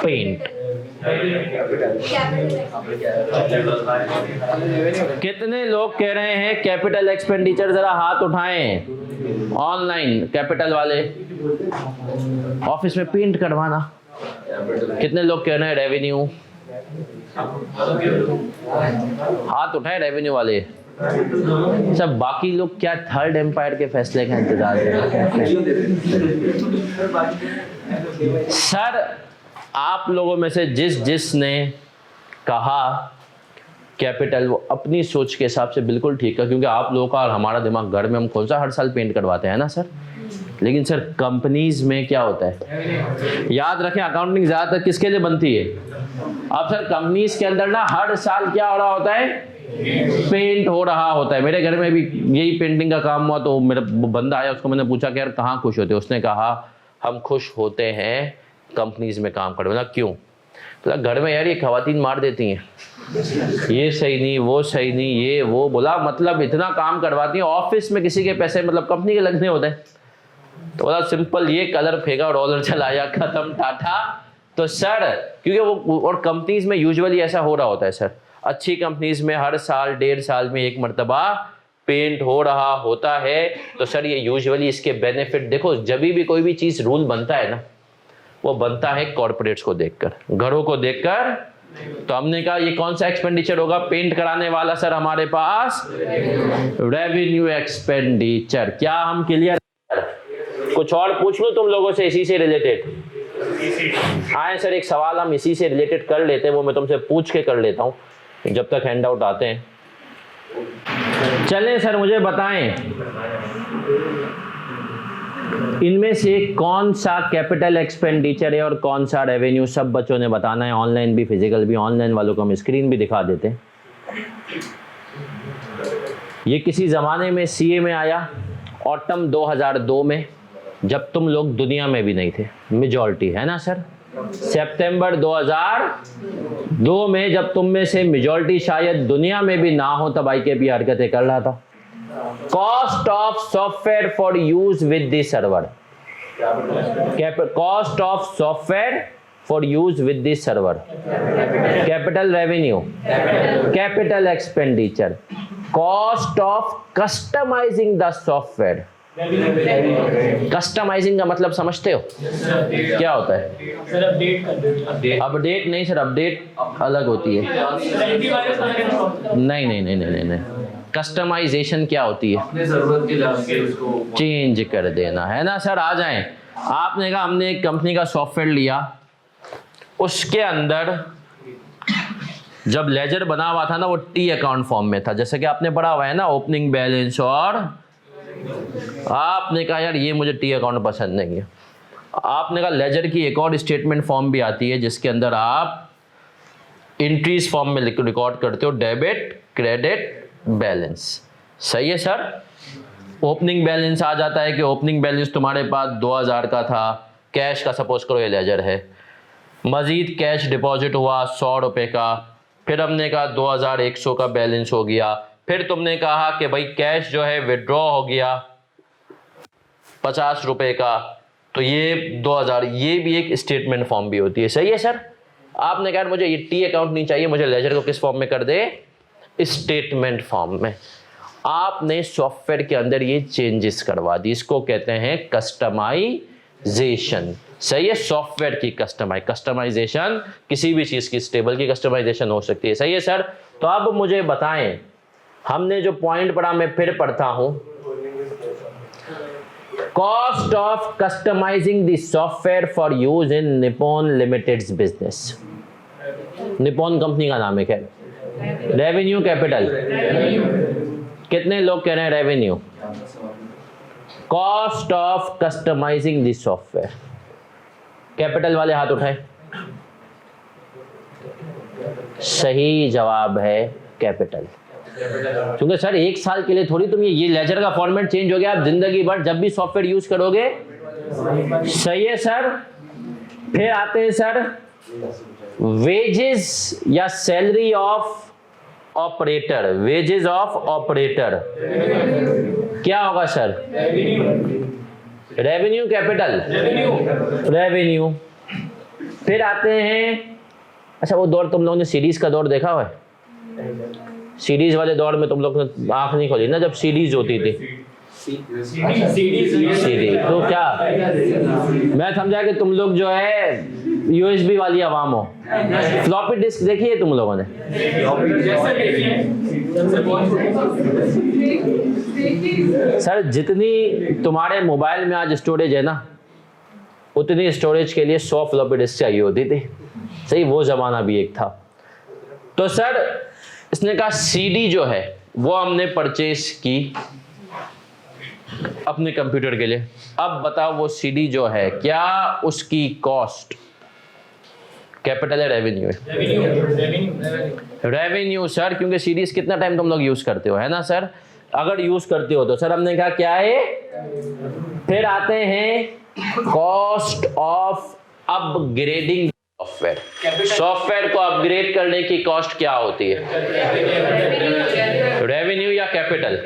पेंट। कितने लोग कह रहे हैं कैपिटल एक्सपेंडिचर? जरा हाथ उठाएं ऑनलाइन। कैपिटल वाले, ऑफिस में पेंट करवाना। कितने लोग कह रहे हैं रेवेन्यू? हाथ उठाएं रेवेन्यू वाले। सब बाकी लोग क्या थर्ड एम्पायर के फैसले का इंतजार कर रहे हैं? सर आप लोगों में से जिसने कहा कैपिटल, वो अपनी सोच के हिसाब से बिल्कुल ठीक है, क्योंकि आप लोगों का और हमारा दिमाग, घर में हम कौन सा हर साल पेंट करवाते हैं ना सर। लेकिन सर कंपनीज में क्या होता है? याद रखें अकाउंटिंग ज्यादातर किसके लिए बनती है? अब सर कंपनीज के अंदर ना हर साल क्या हो रहा होता है? पेंट हो रहा होता है। मेरे घर में भी यही पेंटिंग का काम हुआ, तो मेरा बंदा आया, उसको मैंने पूछा कि यार कहाँ खुश होते? उसने कहा हम खुश होते हैं कंपनीज में काम करने। मतलब क्यों? मतलब घर में यार ये खवातीन मार देती हैं, ये सही नहीं, वो सही नहीं, ये वो। बोला मतलब इतना काम करवाती हैं, ऑफिस में किसी के पैसे मतलब कंपनी के लगने होते हैं। तो बोला सिंपल, ये कलर फेंका, रोलर चलाया, खत्म, टाटा। तो सर क्योंकि वो, और कंपनीज में यूजुअली ऐसा हो रहा होता है सर, अच्छी कंपनीज में हर साल 1.5 साल में एक मर्तबा पेंट हो रहा होता है। तो सर ये यूजुअली इसके बेनिफिट, देखो जब भी कोई भी चीज रूल बनता है ना, वो बनता है कॉर्पोरेट्स को देखकर, घरों को देखकर। तो हमने कहा ये कौन सा एक्सपेंडिचर होगा पेंट कराने वाला? सर हमारे पास रेवेन्यू एक्सपेंडिचर। क्या हम क्लियर? कुछ और पूछ लो तुम लोगों से इसी से रिलेटेड? आए सर एक सवाल हम इसी से रिलेटेड कर लेते हैं, वो मैं तुमसे पूछ के कर लेता हूँ जब तक हैंड आउट आते हैं। चलें सर मुझे बताएं, इनमें से कौन सा कैपिटल एक्सपेंडिचर है और कौन सा रेवेन्यू? सब बच्चों ने बताना है, ऑनलाइन भी फिजिकल भी। ऑनलाइन वालों को हम स्क्रीन भी दिखा देते हैं। ये किसी ज़माने में CA में आया, ऑटम 2002 में, जब तुम लोग दुनिया में भी नहीं थे, मेजॉरिटी है ना सर। सितंबर 2002 में जब तुम में से मेजॉरिटी शायद दुनिया में भी ना हो, तब IKP हरकतें कर रहा था। Cost of software for use with the server, cost of software for use with the server, capital revenue, capital expenditure. Cost of customising the software, customising का मतलब समझते हो क्या होता है? सर अपडेट नहीं सर, अपडेट अलग होती है। नहीं नहीं नहीं नहीं नहीं, कस्टमाइजेशन क्या होती है? अपने जरूरत के लिए उसको चेंज कर देना, है ना सर। आ जाएं। आपने कहा हमने एक कंपनी का सॉफ्टवेयर लिया, उसके अंदर जब लेजर बना हुआ था ना, वो T अकाउंट फॉर्म में था, जैसे कि आपने पढ़ा हुआ है ना, ओपनिंग बैलेंस। और आपने कहा यार ये मुझे T अकाउंट पसंद नहीं है। आपने कहा लेजर की एक और स्टेटमेंट फॉर्म भी आती है, जिसके अंदर आप एंट्रीज फॉर्म में रिकॉर्ड करते हो डेबिट, क्रेडिट, बैलेंस। सही है सर। ओपनिंग बैलेंस आ जाता है कि ओपनिंग बैलेंस तुम्हारे पास 2000 का था, कैश का, सपोज करो ये लेजर है, मजीद कैश डिपॉजिट हुआ 100 रुपये का, फिर हमने कहा 2100 का बैलेंस हो गया, फिर तुमने कहा कि भाई कैश जो है विड्रॉ हो गया 50 रुपए का, तो ये 2000, ये भी एक स्टेटमेंट फॉर्म भी होती है। सही है सर। आपने कहा मुझे ये टी अकाउंट नहीं चाहिए, मुझे लेजर को किस फॉर्म में कर दे, स्टेटमेंट फॉर्म में। आपने सॉफ्टवेयर के अंदर ये चेंजेस करवा दी, इसको कहते हैं कस्टमाइजेशन। सही है, सॉफ्टवेयर की कस्टमाइजेशन, किसी भी चीज की टेबल की कस्टमाइजेशन हो सकती है। सही है सर। तो अब मुझे बताएं, हमने जो पॉइंट पढ़ा मैं फिर पढ़ता हूं, cost of customising the software for use in Nippon limiteds business. Nippon company का नाम है क्या? Revenue capital. कितने लोग कह रहे हैं revenue? Cost of customising the software, capital वाले हाथ उठाए। सही जवाब है कैपिटल। क्योंकि सर 1 साल के लिए थोड़ी तुम ये लेजर का फॉर्मेट चेंज हो गया, आप जिंदगी भर जब भी सॉफ्टवेयर यूज करोगे। सही है सर। फिर आते हैं सर वेजेस या salary of operator. Wages of operator क्या होगा सर? Revenue capital, revenue. फिर आते हैं, अच्छा वो दौर तुम लोगों ने सीरीज का दौर देखा हुआ है? सीरीज वाले दौर में तुम लोग ने आंख नहीं खोली ना जब सीरीज होती थी? सीरीज तो क्या, मैं समझा कि तुम लोग जो है यूएसबी वाली आवाम हो। फ्लॉपी डिस्क देखी है तुम लोगों ने? सर जितनी तुम्हारे मोबाइल में आज स्टोरेज है ना, उतनी स्टोरेज के लिए 100 फ्लॉपी डिस्क चाहिए होती थी। सही, वो जमाना भी एक था। तो सर इसने कहा सीडी जो है वो हमने परचेस की अपने कंप्यूटर के लिए। अब बताओ वो सीडी जो है क्या उसकी कॉस्ट कैपिटल है रेवेन्यू है? रेवेन्यू सर, क्योंकि सीरीज कितना टाइम तुम लोग यूज करते हो, है ना सर? अगर यूज करते हो तो सर हमने कहा क्या है। फिर आते हैं cost of upgrading software. Software को अपग्रेड करने की कॉस्ट क्या होती है? रेवेन्यू या कैपिटल?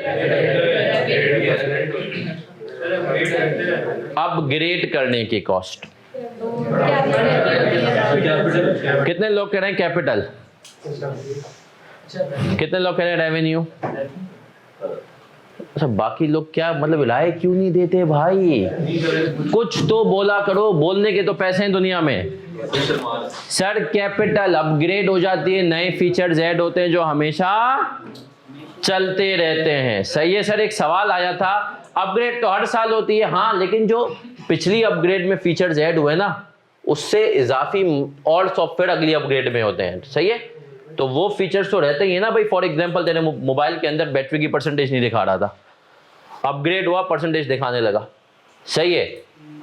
अपग्रेड करने की कॉस्ट। कितने लोग कह रहे हैं कैपिटल? कितने लोग कह रहे हैं रेवेन्यू? अच्छा बाकी लोग क्या मतलब राय क्यों नहीं देते भाई? कुछ तो बोला करो, बोलने के तो पैसे हैं दुनिया में। सर कैपिटल अपग्रेड हो जाती है, नए फीचर्स ऐड होते हैं जो हमेशा चलते रहते हैं। सही है सर। एक सवाल आया था, अपग्रेड तो हर साल होती है, हाँ, लेकिन जो पिछली अपग्रेड में फीचर्स ऐड हुए ना उससे इजाफी और सॉफ्टवेयर अगली अपग्रेड में होते हैं। सही है, तो वो फीचर्स तो रहते ही है ना भाई। फॉर एग्जांपल तेरे मोबाइल के अंदर बैटरी की परसेंटेज नहीं दिखा रहा था, अपग्रेड हुआ परसेंटेज दिखाने लगा। सही है।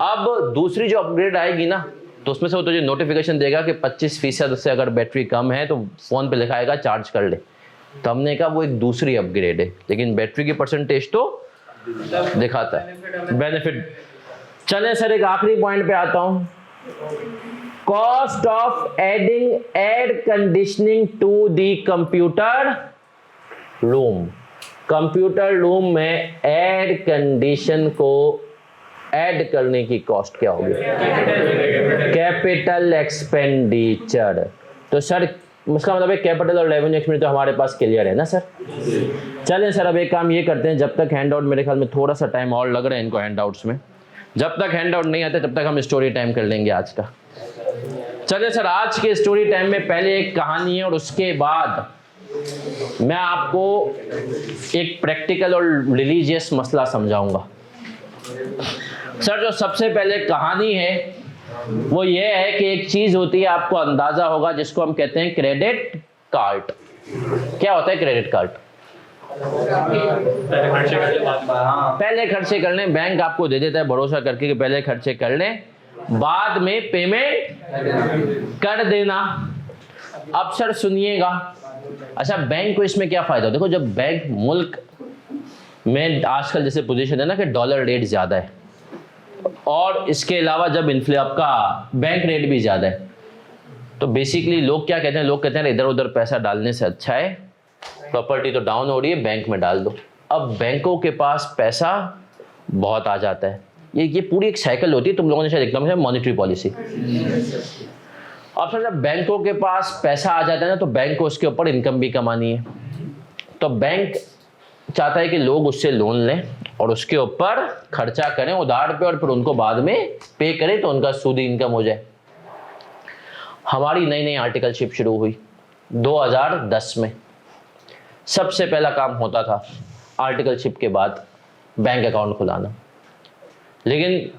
अब दूसरी जो अपग्रेड आएगी ना तो उसमें से वो तुझे नोटिफिकेशन देगा कि 25% से अगर बैटरी कम है तो फोन पे लिखाएगा चार्ज कर ले। तो हमने कहा वो एक दूसरी अपग्रेड है, लेकिन बैटरी की परसेंटेज तो दिखाता है, बेनिफिट। चले सर एक आखिरी पॉइंट पे आता हूं, cost of adding air conditioning to the computer room. Computer room में एयर कंडीशन को ऐड करने की कॉस्ट क्या होगी? Capital expenditure. तो सर उसका मतलब है कैपिटल और रेवेन्यू एक्सपेंडिचर तो हमारे पास क्लियर है ना सर? चलें सर अब एक काम ये करते हैं, जब तक हैंड आउट, मेरे ख्याल में थोड़ा सा टाइम और लग रहा है इनको हैंड आउट्स में, जब तक हैंड आउट नहीं आते तब तक हम स्टोरी टाइम कर लेंगे आज का। चलिए सर आज के स्टोरी टाइम में पहले एक कहानी है और उसके बाद मैं आपको एक प्रैक्टिकल और रिलीजियस मसला समझाऊंगा। सर जो सबसे पहले कहानी है वो ये है कि एक चीज होती है, आपको अंदाजा होगा, जिसको हम कहते हैं क्रेडिट कार्ड। क्या होता है क्रेडिट कार्ड? पहले खर्चे कर लें, बैंक आपको दे देता है भरोसा करके कि पहले खर्चे कर लें, बाद में पेमेंट कर देना। अब सर सुनिएगा, अच्छा बैंक को इसमें क्या फायदा? देखो जब बैंक, मुल्क में आजकल जैसे पोजीशन है ना कि डॉलर रेट ज्यादा है और इसके अलावा जब आपका बैंक रेट भी ज्यादा है, तो बेसिकली लोग क्या कहते हैं, लोग कहते हैं इधर उधर पैसा डालने से अच्छा है प्रॉपर्टी तो डाउन हो रही है बैंक में डाल दो। अब बैंकों के पास पैसा बहुत आ जाता है, ये पूरी एक साइकिल होती है, तुम लोगों ने शायद एकदम से मॉनेटरी पॉलिसी। अब सर जब बैंकों के पास पैसा आ जाता है ना, तो बैंक को उसके ऊपर इनकम भी कमानी है, तो बैंक चाहता है कि लोग उससे लोन लें और उसके ऊपर खर्चा करें उधार पे, और फिर उनको बाद में पे करें तो उनका सूदी इनकम हो जाए। हमारी नई नई आर्टिकलशिप शुरू हुई 2010 में। सबसे पहला काम होता था आर्टिकलशिप के बाद बैंक अकाउंट खुलाना। लेकिन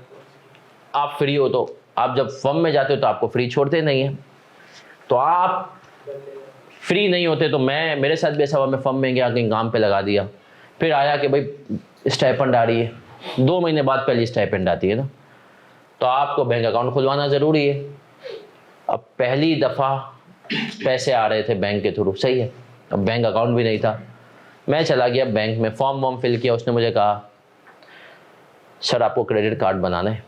आप फ्री हो, तो आप जब फर्म में जाते हो तो आपको फ्री छोड़ते नहीं है, तो आप फ्री नहीं होते। तो मेरे साथ भी ऐसा हुआ, मैं फर्म में गया, कहीं काम पे लगा दिया, फिर आया कि भाई स्टाइपेंड आ रही है, 2 महीने बाद पहली स्टाइपेंड आती है ना, तो आपको बैंक अकाउंट खुलवाना ज़रूरी है। अब पहली दफ़ा पैसे आ रहे थे बैंक के थ्रू, सही है, अब बैंक अकाउंट भी नहीं था। मैं चला गया बैंक में, फॉर्म वॉर्म फिल किया, उसने मुझे कहा सर आपको क्रेडिट कार्ड बनाना है।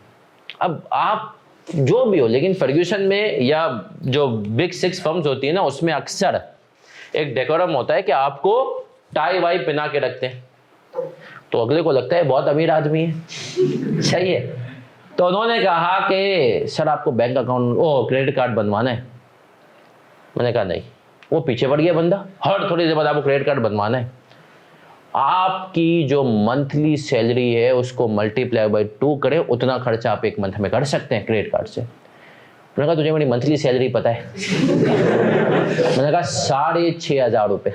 अब आप जो भी हो, लेकिन फर्ग्यूसन में या जो बिग 6 फर्म्स होती है ना, उसमें अक्सर एक डेकोरम होता है कि आपको टाई वाई पहना के रखते हैं, तो अगले को लगता है बहुत अमीर आदमी है, सही है। तो उन्होंने कहा कि सर आपको बैंक अकाउंट क्रेडिट कार्ड बनवाना है। मैंने कहा नहीं। वो पीछे पड़ गया बंदा, हर थोड़ी देर बाद आपको क्रेडिट कार्ड बनवाना है। आपकी जो मंथली सैलरी है उसको मल्टीप्लाई बाय 2 करें, उतना खर्चा आप एक मंथ में कर सकते हैं क्रेडिट कार्ड से। मैंने कहा तुझे मेरी मंथली सैलरी पता है? मैंने कहा 6,500 रुपये।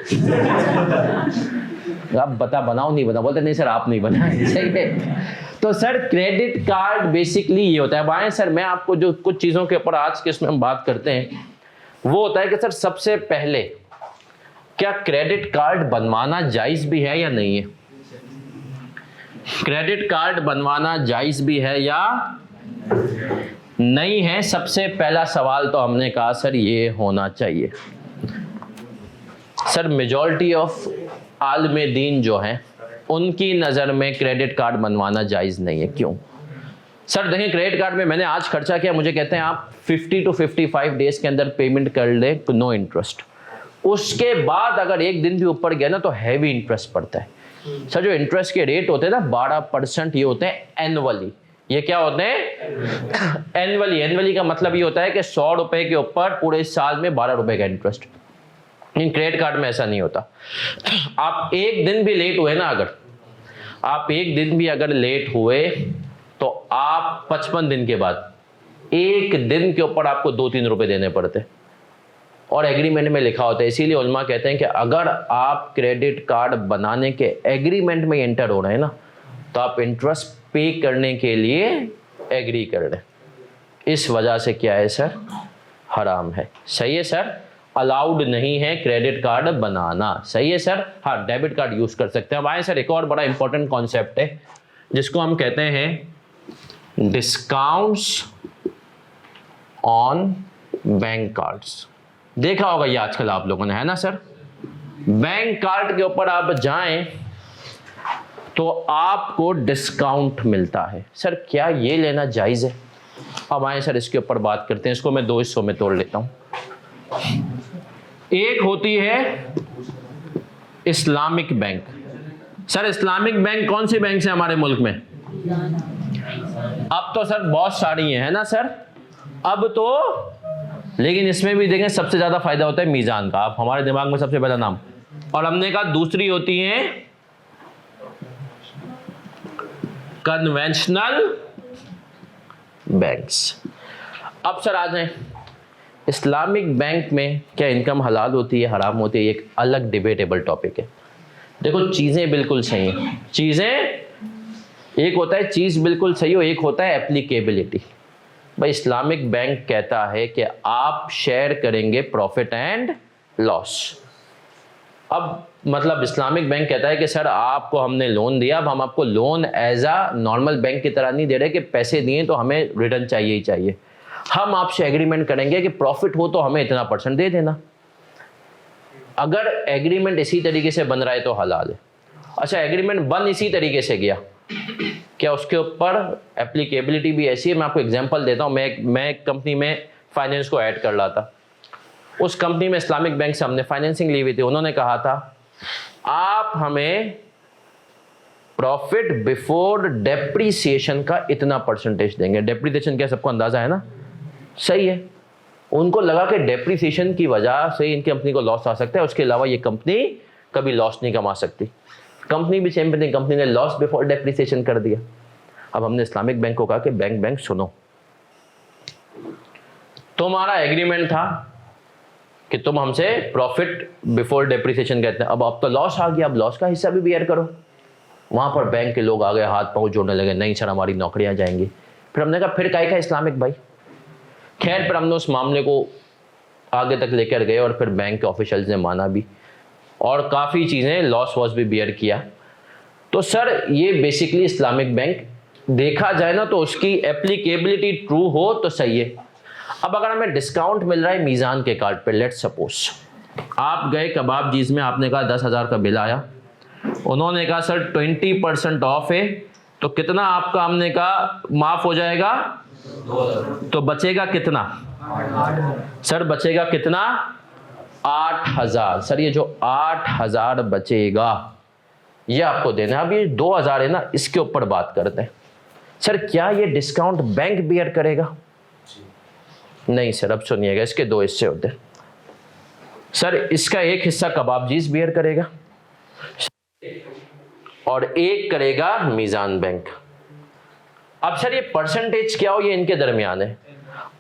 आप बनाओ नहीं बनाओ? बोलते नहीं सर आप नहीं बनाए, सही है। तो सर क्रेडिट कार्ड बेसिकली ये होता है। अब आए सर मैं आपको जो कुछ चीज़ों के ऊपर आज के इसमें हम बात करते हैं वो होता है कि सर सबसे पहले क्या क्रेडिट कार्ड बनवाना जायज़ भी है या नहीं है? क्रेडिट कार्ड बनवाना जायज़ भी है या नहीं है? सबसे पहला सवाल तो हमने कहा सर ये होना चाहिए। सर मेजॉरिटी ऑफ आलमे दीन जो हैं उनकी नज़र में क्रेडिट कार्ड बनवाना जायज़ नहीं है। क्यों? सर देखिए क्रेडिट कार्ड में मैंने आज खर्चा किया, मुझे कहते हैं आप 50 to 55 डेज के अंदर पेमेंट कर ले, नो इंटरेस्ट। उसके बाद अगर एक दिन भी ऊपर गया ना तो हैवी इंटरेस्ट पड़ता है। सर जो इंटरेस्ट के रेट होते हैं ना 12%, ये होते हैं एनुअली। ये क्या होते हैं? एनुअली का मतलब ये होता है कि 100 रुपए के ऊपर पूरे साल में 12 रुपए का इंटरेस्ट। इन क्रेडिट कार्ड में ऐसा नहीं होता। आप एक दिन भी लेट हुए ना, अगर आप एक दिन भी अगर लेट हुए तो आप 55 दिन के बाद एक दिन के ऊपर आपको 2-3 रुपए देने पड़ते हैं, और एग्रीमेंट में लिखा होता है। इसीलिए उलमा कहते हैं कि अगर आप क्रेडिट कार्ड बनाने के एग्रीमेंट में एंटर हो रहे हैं ना, तो आप इंटरेस्ट पे करने के लिए एग्री कर रहे हैं। इस वजह से क्या है सर? हराम है। सही है सर, अलाउड नहीं है क्रेडिट कार्ड बनाना। सही है सर। हाँ, डेबिट कार्ड यूज कर सकते हैं। अब आए सर एक और बड़ा इंपॉर्टेंट कॉन्सेप्ट है जिसको हम कहते हैं डिस्काउंट्स ऑन बैंक कार्ड्स। देखा होगा ये आजकल आप लोगों ने, है ना सर? बैंक कार्ड के ऊपर आप जाएं तो आपको डिस्काउंट मिलता है। सर क्या ये लेना जायज़ है? अब आए सर इसके ऊपर बात करते हैं। इसको मैं 2 हिस्सों में तोड़ लेता हूं। एक होती है Islamic bank. Sir Islamic bank कौन सी बैंक है हमारे मुल्क में? अब तो सर बहुत सारी है ना सर? अब तो, लेकिन इसमें भी देखें सबसे ज्यादा फायदा होता है मीजान का। आप हमारे दिमाग में सबसे पहला नाम, और हमने कहा दूसरी होती है कन्वेंशनल बैंक्स। अब सर आ जाएं, इस्लामिक बैंक में क्या इनकम हलाल होती है हराम होती है? एक अलग डिबेटेबल टॉपिक है। देखो चीजें बिल्कुल सही हैं, चीजें, एक होता है चीज बिल्कुल सही हो, एक होता है एप्लीकेबिलिटी। भाई इस्लामिक बैंक कहता है कि आप शेयर करेंगे प्रॉफिट एंड लॉस। अब मतलब इस्लामिक बैंक कहता है कि सर आपको हमने लोन दिया, अब हम आपको loan as a normal bank की तरह नहीं दे रहे कि पैसे दिए तो हमें रिटर्न चाहिए ही चाहिए। हम आपसे एग्रीमेंट करेंगे कि प्रॉफिट हो तो हमें इतना % दे देना। अगर एग्रीमेंट इसी तरीके से बन रहा है तो हलाल है। अच्छा एग्रीमेंट बन इसी तरीके से गया, क्या उसके ऊपर एप्लीकेबिलिटी भी ऐसी है? मैं आपको एग्जांपल देता हूँ। मैं एक कंपनी में फाइनेंस को ऐड कर रहा था। उस कंपनी में इस्लामिक बैंक से हमने फाइनेंसिंग ली हुई थी। उन्होंने कहा था आप हमें प्रॉफिट बिफोर डेप्रीसिएशन का इतना परसेंटेज देंगे। डेप्रीसिएशन क्या सबको अंदाजा है ना, सही है। उनको लगा कि डेप्रीसिएशन की वजह से इनकी कंपनी को लॉस आ सकता है, उसके अलावा ये कंपनी कभी लॉस नहीं कमा सकती। कंपनी भी सेम थिंग, कंपनी ने लॉस बिफोर डेप्रीसिएशन कर दिया। अब हमने इस्लामिक बैंक को कहा कि बैंक सुनो, तुम्हारा एग्रीमेंट था कि तुम हमसे प्रॉफिट बिफोर डेप्रीसिएशन कहते हैं, अब तो लॉस आ गया, अब लॉस का हिस्सा भी बियर करो। वहां पर बैंक के लोग आ गए, हाथ पांव जोड़ने लगे, नहीं सर हमारी नौकरियां जाएंगी। फिर हमने कहा फिर काहे का इस्लामिक भाई। खैर फिर हमने उस मामले को आगे तक लेकर गए और फिर बैंक के ऑफिशियल्स ने माना भी और काफ़ी चीज़ें लॉस वॉस भी बियर किया। तो सर ये बेसिकली इस्लामिक बैंक देखा जाए ना तो उसकी एप्लीकेबिलिटी ट्रू हो तो सही है। अब अगर हमें डिस्काउंट मिल रहा है मीज़ान के कार्ड पे, लेट्स सपोज आप गए कबाब जीज में, आपने कहा 10,000 का बिल आया, उन्होंने कहा सर 20% ऑफ है, तो कितना आपका हमने कहा माफ हो जाएगा, तो बचेगा कितना सर, बचेगा कितना 8,000। सर ये जो 8,000 बचेगा ये आपको देना है। अब ये 2,000 है ना, इसके ऊपर बात करते हैं। सर क्या ये डिस्काउंट बैंक बियर करेगा? नहीं सर, अब सुनिएगा, इसके दो हिस्से होते हैं। सर इसका एक हिस्सा कबाबजीज बियर करेगा और एक करेगा मीज़ान बैंक। अब सर ये परसेंटेज क्या हो, ये इनके दरमियान है।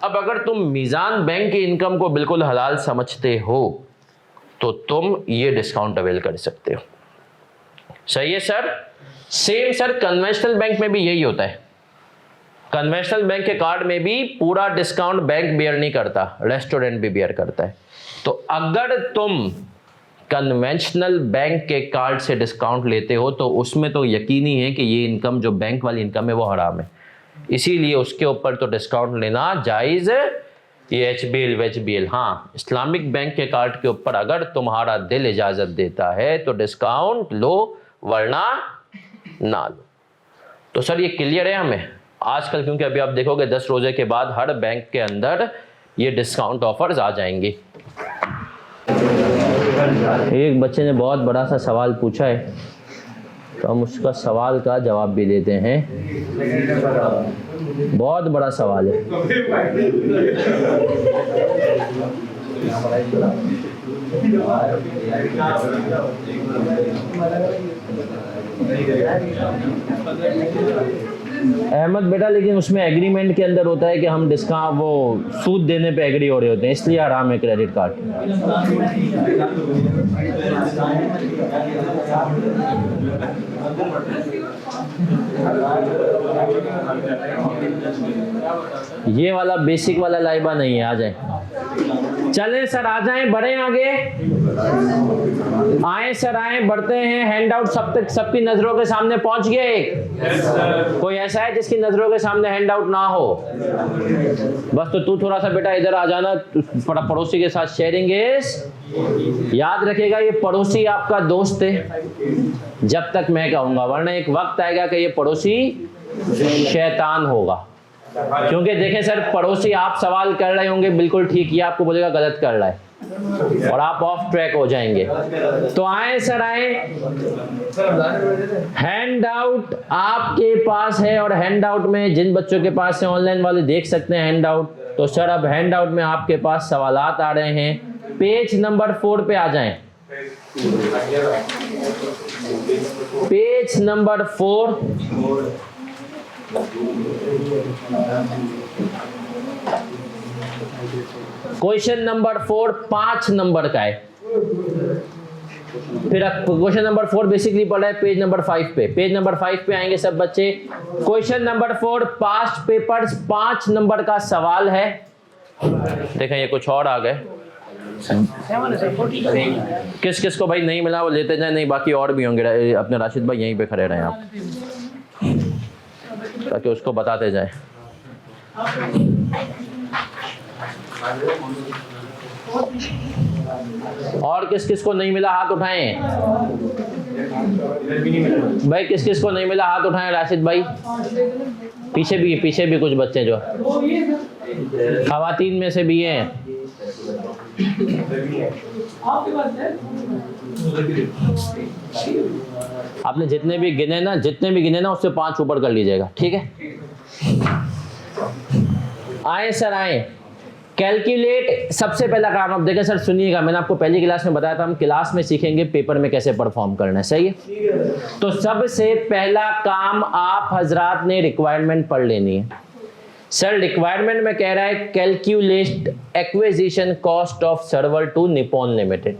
अब अगर तुम मीज़ान बैंक की इनकम को बिल्कुल हलाल समझते हो तो तुम ये डिस्काउंट अवेल कर सकते हो, सही है sir. Same sir conventional bank में भी यही होता है। कन्वेंशनल बैंक के कार्ड में भी पूरा डिस्काउंट बैंक बियर नहीं करता, रेस्टोरेंट भी बियर करता है। तो अगर तुम कन्वेंशनल बैंक के कार्ड से डिस्काउंट लेते हो तो उसमें तो यकीनी है कि ये इनकम जो बैंक वाली इनकम है वो हराम है, इसीलिए उसके ऊपर तो डिस्काउंट लेना जायज़। ये HBL वेचबीएल, हाँ इस्लामिक बैंक के कार्ड के ऊपर अगर तुम्हारा दिल इजाज़त देता है तो डिस्काउंट लो, वरना ना लो। तो सर ये क्लियर है हमें आजकल, क्योंकि अभी आप देखोगे 10 रोजे के बाद हर बैंक के अंदर ये डिस्काउंट ऑफर्स आ जाएंगे। एक बच्चे ने बहुत बड़ा सा सवाल पूछा है तो हम उसका सवाल का जवाब भी देते हैं। बहुत बड़ा सवाल है। अहमद बेटा, लेकिन उसमें एग्रीमेंट के अंदर होता है कि हम डिस्काउंट वो सूद देने पे एग्री हो रहे होते हैं, इसलिए हराम है क्रेडिट कार्ड। ये वाला बेसिक वाला लाइबा नहीं है, आ जाए। चले सर आ जाएं, बढ़े आगे, आए सर आए, बढ़ते हैं। हैंड आउट सब तक सबकी नजरों के सामने पहुंच गए? कोई ऐसा है जिसकी नजरों के सामने हैंड आउट ना हो? बस तो तू थोड़ा सा बेटा इधर आ जाना, पड़ोसी के साथ शेयरिंग इज। याद रखिएगा ये पड़ोसी आपका दोस्त है जब तक मैं कहूंगा, वरना एक वक्त आएगा कि ये पड़ोसी शैतान होगा। क्योंकि देखें सर, पड़ोसी आप सवाल कर रहे होंगे बिल्कुल ठीक, ये आपको बोलेगा गलत कर रहा है और आप ऑफ ट्रैक हो जाएंगे। तो आए सर आए, हैंड आउट आपके पास है और हैंड आउट में जिन बच्चों के पास है ऑनलाइन वाले देख सकते हैं हैंड आउट। तो सर अब हैंड आउट में आपके पास सवालात आ रहे हैं। पेज नंबर 4 पे आ जाएं। Page number 4। Question number 4 5 number का है। फिर क्वेश्चन नंबर 4 बेसिकली पढ़ा है पेज नंबर 5 पे। पेज नंबर 5 पे आएंगे सब बच्चे। Question number 4 past papers 5 number का सवाल है। देखें ये कुछ और आ गए। किस किस को भाई नहीं मिला वो लेते जाए, नहीं बाकी और भी होंगे। अपने राशिद भाई यहीं पे खड़े रहे आप ताकि उसको बताते जाए। और किस किस को नहीं मिला हाथ उठाएं भाई। किस किस को नहीं मिला हाथ उठाएं। राशिद भाई पीछे भी कुछ बच्चे जो खवातीन में से भी हैं। आपने जितने भी गिने ना उससे 5 ऊपर कर लीजिएगा, ठीक है। आए सर आए, कैलकुलेट। सबसे पहला काम आप देखें सर, सुनिएगा, मैंने आपको पहली क्लास में बताया था हम क्लास में सीखेंगे पेपर में कैसे परफॉर्म करना है, सही है। तो सबसे पहला काम आप हजरात ने रिक्वायरमेंट पढ़ लेनी है। सर रिक्वायरमेंट में कह रहा है calculate acquisition cost of server to Nippon limited.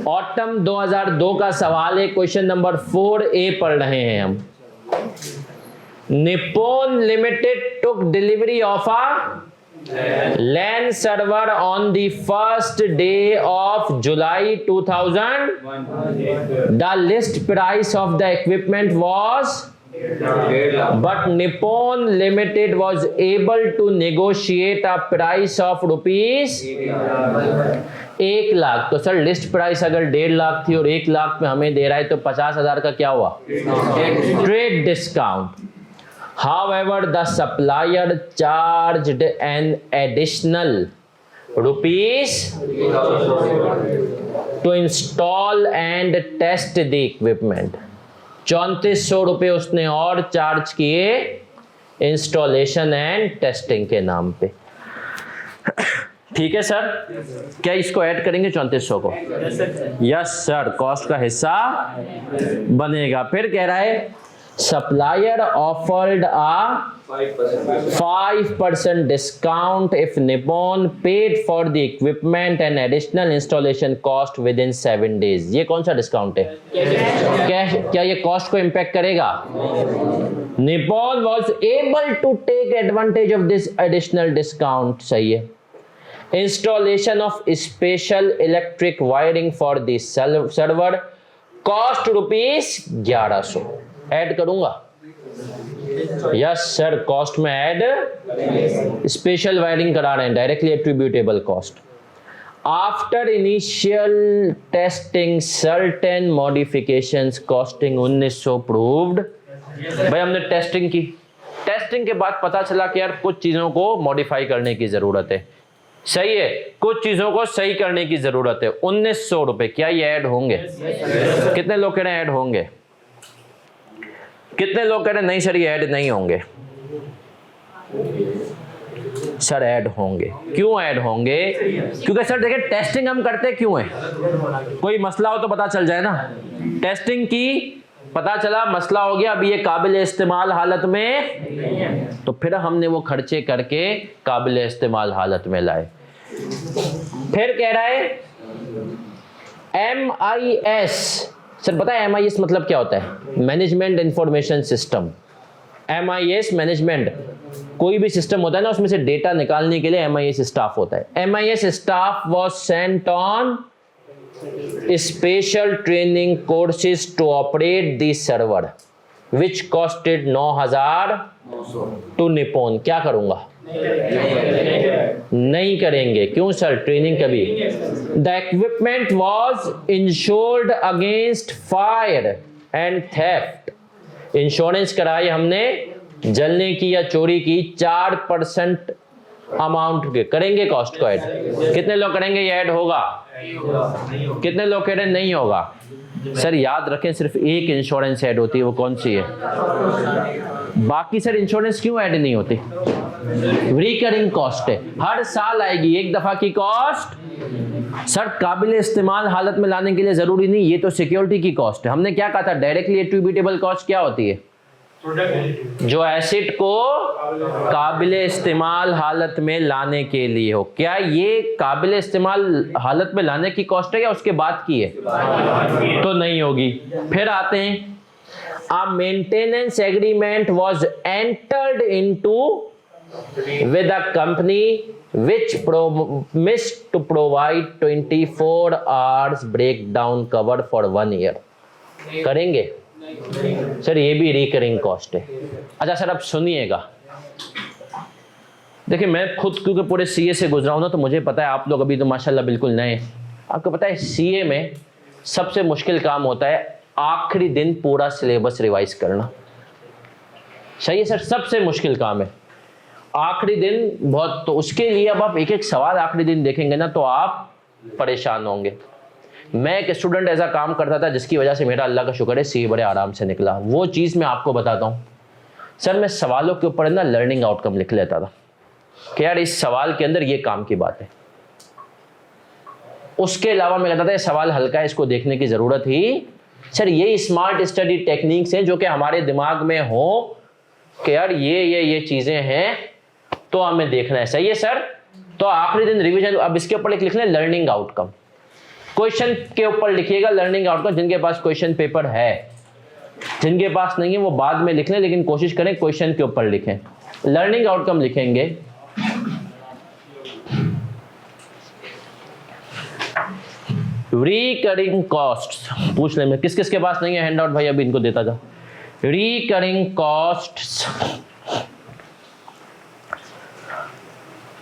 Autumn 2002 का सवाल है, क्वेश्चन नंबर 4A पढ़ रहे हैं हम। Nippon limited took delivery of a LAN server on the first day of July 2000. The list price of the equipment was, but Nippon Limited was able to negotiate a price of rupees 1 lakh. तो sir list price अगर 1.5 लाख थी और 1 लाख में हमें दे रहा है तो 50,000 का क्या हुआ? Trade discount. However, the supplier charged an additional rupees to install and test the equipment। 3400 रुपये उसने और चार्ज किए इंस्टॉलेशन एंड टेस्टिंग के नाम पे। ठीक है सर, क्या इसको ऐड करेंगे 3400 को? यस सर, कॉस्ट का हिस्सा बनेगा। फिर कह रहा है supplier offered a 5% discount if Nippon paid for the equipment and additional installation cost within 7 days। ये कौन सा डिस्काउंट है? क्या ये कॉस्ट को इम्पैक्ट करेगा? Nippon was able to take advantage of this additional discount, सही है। Installation of special electric wiring for the server cost rupees 1100। Add करूंगा? यस सर, कॉस्ट में ऐड स्पेशल वायरिंग करा रहे हैं, directly attributable cost. After initial testing certain modifications costing 1900 proved. भाई हमने testing की, टेस्टिंग के बाद पता चला कि यार कुछ चीजों को मॉडिफाई करने की जरूरत है, सही है, कुछ चीजों को सही करने की जरूरत है। 1900 रुपए, क्या ये ऐड होंगे? कितने लोग कह रहे हैं ऐड होंगे? कितने लोग कह रहे हैं नहीं सर ये ऐड नहीं होंगे? सर ऐड होंगे। क्यों ऐड होंगे? क्योंकि सर देखिए टेस्टिंग हम करते क्यों है? कोई मसला हो तो पता चल जाए ना। टेस्टिंग की, पता चला मसला हो गया, अभी ये काबिल इस्तेमाल हालत में, तो फिर हमने वो खर्चे करके काबिल इस्तेमाल हालत में लाए। फिर कह रहा है MIS। सर पता है MIS मतलब क्या होता है? Management information system. MIS management, कोई भी सिस्टम होता है ना उसमें से डेटा निकालने के लिए MIS स्टाफ होता है। MIS staff was sent on special training courses to operate the server which costed 9,000 to Nippon. क्या करूंगा? नहीं करेंगे। क्यों सर? ट्रेनिंग कभी। The equipment was insured against fire and theft. Insurance कराई हमने जलने की या चोरी की। 4% अमाउंट के करेंगे कॉस्ट को ऐड। कितने लोग करेंगे ये ऐड होगा? कितने लोग कह रहे हैं नहीं होगा? सर याद रखें सिर्फ एक इंश्योरेंस ऐड होती है, वो कौन सी है? बाकी सर इंश्योरेंस क्यों ऐड नहीं होती? रिकरिंग कॉस्ट है, हर साल आएगी एक दफा की कॉस्ट। सर काबिल इस्तेमाल हालत में लाने के लिए जरूरी नहीं, ये तो सिक्योरिटी की कॉस्ट है। हमने क्या कहा था? डायरेक्टली एट्रीब्यूटेबल कॉस्ट क्या होती है? जो एसिड को काबिल इस्तेमाल हालत में लाने के लिए हो। क्या ये काबिल इस्तेमाल हालत में लाने की कॉस्ट है या उसके बाद की है? तो नहीं होगी। फिर आते हैं, a maintenance agreement was entered into with a company which promised to provide 24 hours breakdown cover for 1 year। करेंगे? सर ये भी रिकरिंग कॉस्ट है। अच्छा सर अब सुनिएगा, देखिए मैं खुद क्योंकि पूरे सीए से गुजरा हूं ना, तो मुझे पता है, आप लोग अभी तो माशाल्लाह बिल्कुल नए। आपको पता है सीए में सबसे मुश्किल काम होता है आखिरी दिन पूरा सिलेबस रिवाइज करना। सही है सर, सबसे मुश्किल काम है। आखिरी दिन बहुत, तो उसके लिए अब आप एक एक सवाल आखिरी दिन देखेंगे ना तो आप परेशान होंगे। मैं एक स्टूडेंट ऐसा काम करता था जिसकी वजह से मेरा अल्लाह का शुक्र है सीए बड़े आराम से निकला। वो चीज़ मैं आपको बताता हूँ सर, मैं सवालों के ऊपर ना लर्निंग आउटकम लिख लेता था कि यार इस सवाल के अंदर ये काम की बात है। उसके अलावा मैं कहता था ये सवाल हल्का है, इसको देखने की ज़रूरत ही। सर यही स्मार्ट स्टडी टेक्निक्स हैं जो कि हमारे दिमाग में हो कि यार ये चीज़ें हैं तो हमें देखना है। सही है सर। तो आखिरी दिन रिवीजन, अब इसके ऊपर लिख लें लर्निंग आउटकम। क्वेश्चन के ऊपर लिखिएगा लर्निंग आउटकम, जिनके पास क्वेश्चन पेपर है, जिनके पास नहीं है वो बाद में लिख लें, लेकिन कोशिश करें क्वेश्चन के ऊपर लिखें। लर्निंग आउटकम लिखेंगे रिकरिंग कॉस्ट्स। पूछ लें, किस किस के पास नहीं है हैंड आउट भाई, अभी इनको देता जा। Recurring costs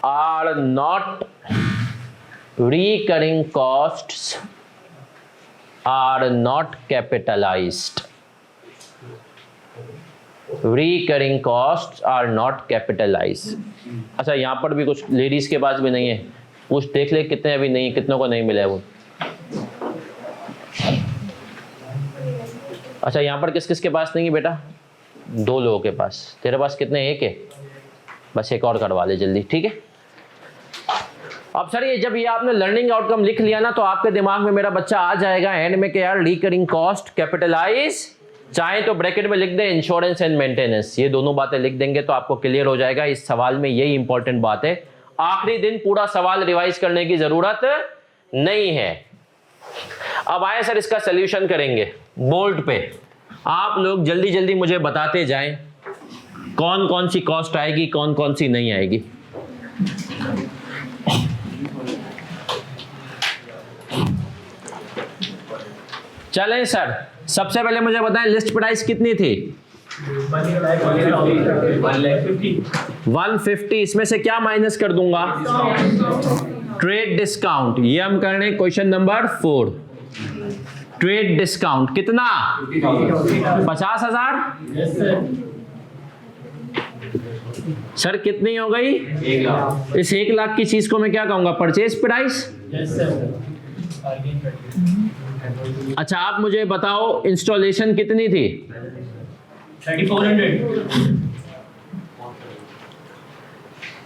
are not, recurring costs are not capitalized. Recurring costs are not capitalized. अच्छा यहाँ पर भी कुछ लेडीज के पास भी नहीं है, कुछ देख ले कितने अभी नहीं, कितनों को नहीं मिला है वो। अच्छा यहाँ पर किस किस के पास नहीं है बेटा? 2 लोगों के पास। तेरे पास कितने? 1 है, बस एक और करवा ले जल्दी, ठीक है। अब सर ये जब ये आपने लर्निंग आउटकम लिख लिया ना तो आपके दिमाग में मेरा बच्चा आ जाएगा एंड में कि यार रिकरिंग कॉस्ट कैपिटलाइज, चाहे तो ब्रैकेट में लिख दें इंश्योरेंस एंड मेंटेनेंस, ये दोनों बातें लिख देंगे तो आपको क्लियर हो जाएगा। इस सवाल में यही इंपॉर्टेंट बात है। आखिरी दिन पूरा सवाल रिवाइज करने की जरूरत नहीं है। अब आए सर इसका सोल्यूशन करेंगे। बोर्ड पे आप लोग जल्दी जल्दी मुझे बताते जाएं कौन कौन सी कॉस्ट आएगी, कौन कौन सी नहीं आएगी। चलें सर, सबसे पहले मुझे बताएं लिस्ट प्राइस कितनी थी? 150। इसमें से क्या माइनस कर दूंगा? Trade discount. ये हम कर रहे हैं क्वेश्चन नंबर 4। ट्रेड डिस्काउंट कितना? 50,000। सर कितनी हो गई? 1 लाख। इस 1 लाख की चीज को मैं क्या कहूंगा? Purchase price. अच्छा आप मुझे बताओ इंस्टॉलेशन कितनी थी? 3400।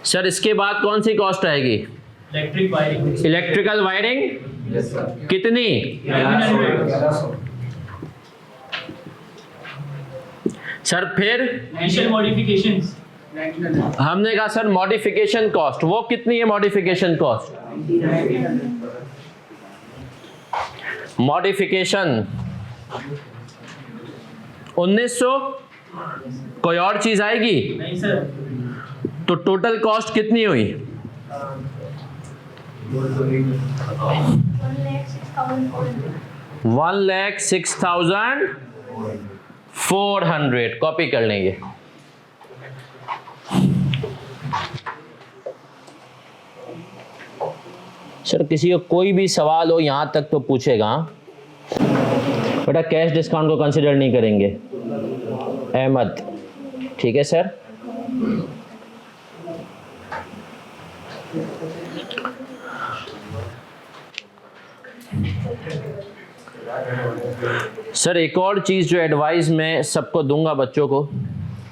सर इसके बाद कौन सी कॉस्ट आएगी? Electric wiring. इलेक्ट्रिकल वायरिंग कितनी? 1100। सर फिर इनिशियल मॉडिफिकेशंस हमने कहा सर मॉडिफिकेशन कॉस्ट, वो कितनी है मॉडिफिकेशन कॉस्ट? मॉडिफिकेशन 1900। कोई और चीज आएगी? नहीं सर। तो टोटल कॉस्ट कितनी हुई? 1,06,400। कॉपी कर लेंगे। सर किसी को कोई भी सवाल हो यहां तक तो पूछेगा। बेटा कैश डिस्काउंट को कंसिडर नहीं करेंगे। अहमद, ठीक है सर। सर एक और चीज़ जो एडवाइस मैं सबको दूंगा बच्चों को,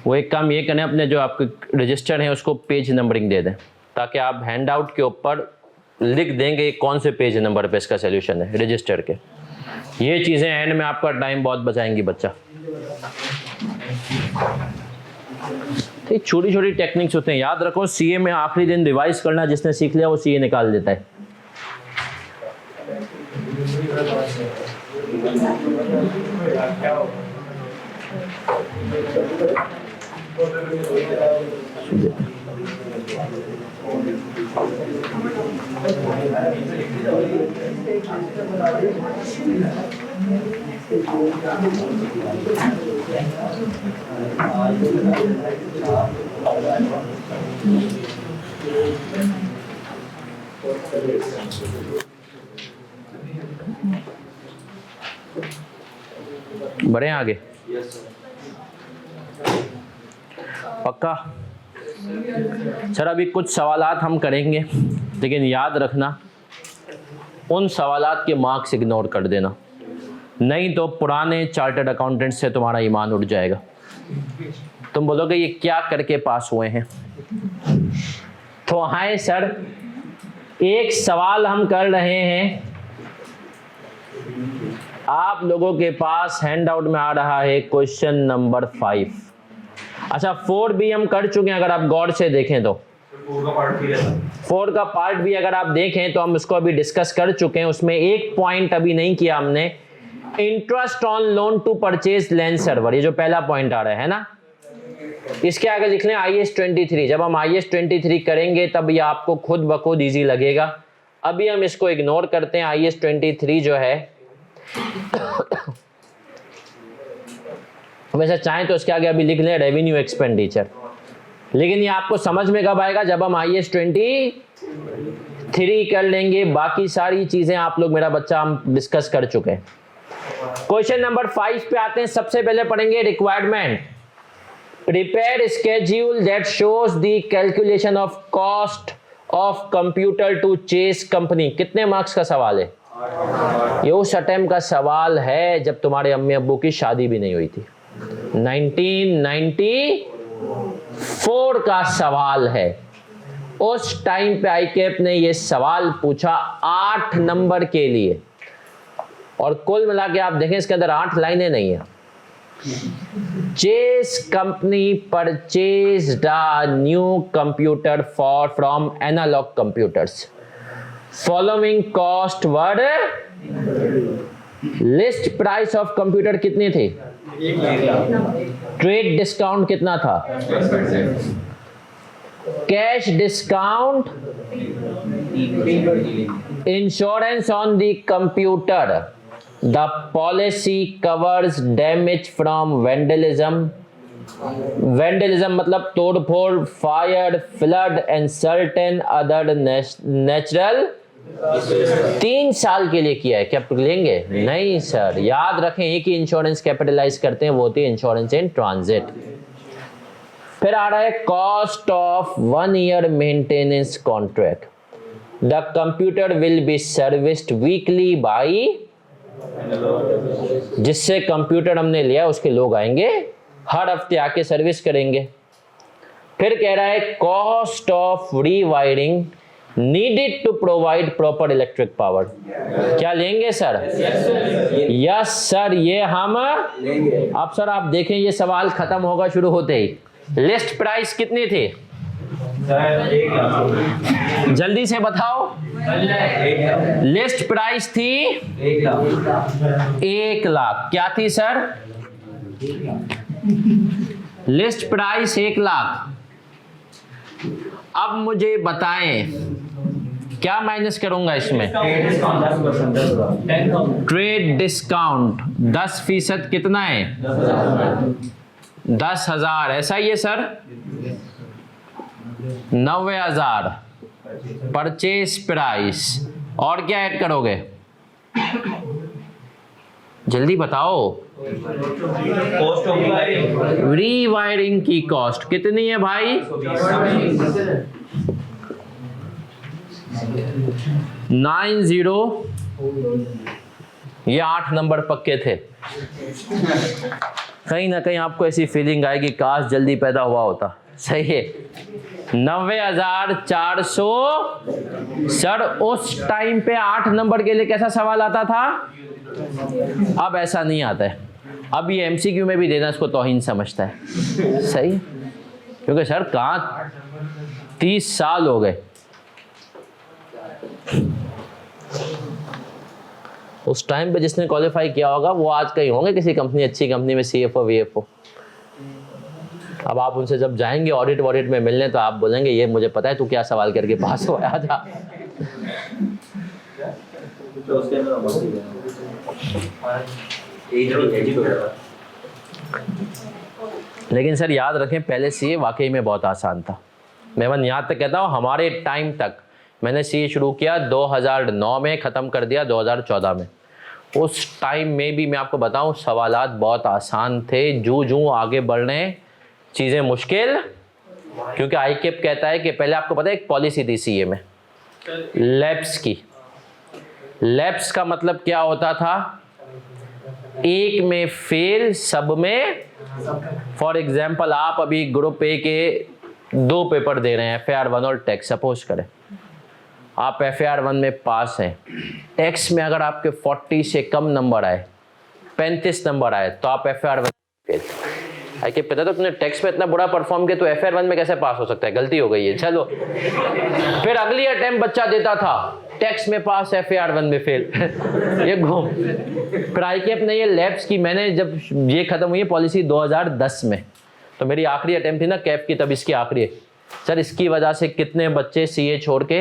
वो एक काम ये करें, अपने जो आपके रजिस्टर हैं उसको पेज नंबरिंग दे दें, ताकि आप हैंड आउट के ऊपर लिख देंगे कौन से पेज नंबर पे इसका सोल्यूशन है रजिस्टर के। ये चीज़ें एंड में आपका टाइम बहुत बचाएंगी बच्चा। ठीक, छोटी छोटी टेक्निक्स होते हैं, याद रखो। सीए में आखिरी दिन रिवाइज करना जिसने सीख लिया वो सीए निकाल देता है। बढ़े आगे? पक्का? सर अभी कुछ सवालात हम करेंगे, लेकिन याद रखना उन सवालात के मार्क्स इग्नोर कर देना, नहीं तो पुराने चार्टर्ड अकाउंटेंट से तुम्हारा ईमान उठ जाएगा। तुम बोलोगे ये क्या करके पास हुए हैं। तो आए सर, एक सवाल हम कर रहे हैं, आप लोगों के पास हैंड आउट में आ रहा है क्वेश्चन नंबर 5। अच्छा 4 भी हम कर चुके हैं, अगर आप गौर से देखें तो 4 का पार्ट भी अगर आप देखें तो हम उसको अभी डिस्कस कर चुके हैं। उसमें एक पॉइंट अभी नहीं किया हमने, interest on loan to purchase land server, ये जो पहला पॉइंट आ रहा है ना, इसके आगे लिख लें IAS 23। जब हम IAS 23 करेंगे तब ये आपको खुद ब खुद ईजी लगेगा। अभी हम इसको इग्नोर करते हैं। IAS 23 जो है वैसे चाहें तो इसके आगे अभी लिख लें रेवेन्यू एक्सपेंडिचर, लेकिन ये आपको समझ में कब आएगा, जब हम IAS 23 कर लेंगे। बाकी सारी चीजें आप लोग, मेरा बच्चा, हम डिस्कस कर चुके हैं। क्वेश्चन नंबर 5 पे आते हैं। सबसे पहले पढ़ेंगे requirement, prepare schedule that shows the calculation of cost of computer to Chase company. कितने मार्क्स का सवाल है ये? उस अटेम्प्ट का सवाल है जब तुम्हारे अम्मी अब्बू की शादी भी नहीं हुई थी। 1994 का सवाल है। उस टाइम पे आईकेप ने ये सवाल पूछा 8 नंबर के लिए, और कुल मिला के आप देखें इसके अंदर 8 लाइनें नहीं है। Chase company purchased a new computer from Analog computers, following cost were, list price of computer कितनी थी? ट्रेड डिस्काउंट कितना था? Cash discount, insurance on the computer, the policy covers damage from vandalism. Vandalism मतलब तोड़फोड़, fire, flood and certain other natural. 3 साल के लिए किया है। क्या लेंगे? नहीं सर, याद रखें एक ही इंश्योरेंस कैपिटलाइज करते हैं, वो होती है इंश्योरेंस इन ट्रांजिट। फिर आ रहा है cost of 1 year maintenance contract, the computer will be serviced weekly by, जिससे कंप्यूटर हमने लिया उसके लोग आएंगे हर हफ्ते आके सर्विस करेंगे। फिर कह रहा है cost of rewiring needed to provide proper electric power. क्या लेंगे सर? यस सर, ये हम लेंगे। अब सर आप देखें ये सवाल खत्म होगा शुरू होते ही। लिस्ट प्राइस कितनी थी? जल्दी से बताओ। लिस्ट प्राइस थी 1 लाख। क्या थी सर? List price 1 lakh. अब मुझे बताएं क्या माइनस करूंगा इसमें? ट्रेड डिस्काउंट 10% कितना है? 10,000। ऐसा ही है सर? 90,000 purchase price. और क्या ऐड करोगे? जल्दी बताओ। रीवायरिंग की कॉस्ट कितनी है भाई? 90। ये 8 नंबर पक्के थे। कहीं ना कहीं आपको ऐसी फीलिंग आएगी काश जल्दी पैदा हुआ होता। सही है। 90,400। सर उस टाइम पे 8 नंबर के लिए कैसा सवाल आता था? अब ऐसा नहीं आता है। अब ये MCQ में भी देना इसको तौहीन समझता है। सही, क्योंकि सर कहाँ 30 साल हो गए। उस टाइम पे जिसने क्वालिफाई किया होगा वो आज कहीं होंगे किसी कंपनी, अच्छी कंपनी में CFO VFO। अब आप उनसे जब जाएंगे ऑडिट वॉडिट में मिलने तो आप बोलेंगे ये मुझे पता है तू क्या सवाल करके पास हुआ। आजा। लेकिन सर याद रखें पहले CA वाकई में बहुत आसान था। मैं यहाँ तक कहता हूँ हमारे टाइम तक, मैंने CA शुरू किया 2009 में, ख़त्म कर दिया 2014 में। उस टाइम में भी मैं आपको बताऊं सवालात बहुत आसान थे। जूं जूं आगे बढ़ रहे हैं चीज़ें मुश्किल क्योंकि आईकेप कहता है कि पहले आपको पता है एक पॉलिसी थी सीए में लैप्स की। लैप्स का मतलब क्या होता था? एक में फेल, सब में। फॉर एग्जाम्पल आप अभी ग्रुप ए के 2 पेपर दे रहे हैं, FAR 1 और टैक्स। सपोज करें आप FAR 1 में पास हैं, टैक्स में अगर आपके 40 से कम नंबर आए, 35 नंबर आए, तो आप FAR 1 फेल। आई के पता तो तुमने टैक्स में इतना बुरा परफॉर्म किया तो FAR 1 में कैसे पास हो सकता है? गलती हो गई है, चलो। फिर अगली अटेम्प्ट बच्चा देता था, टैक्स में पास, FAR 1 में फेल। ये घूम। फिर आईकेप ने ये लैब्स की, मैंने जब ये खत्म हुई पॉलिसी 2010 में, तो मेरी आखिरी अटेम्प्ट थी ना कैप की, तब इसकी आखिरी है सर। इसकी वजह से कितने बच्चे सीए छोड़ के,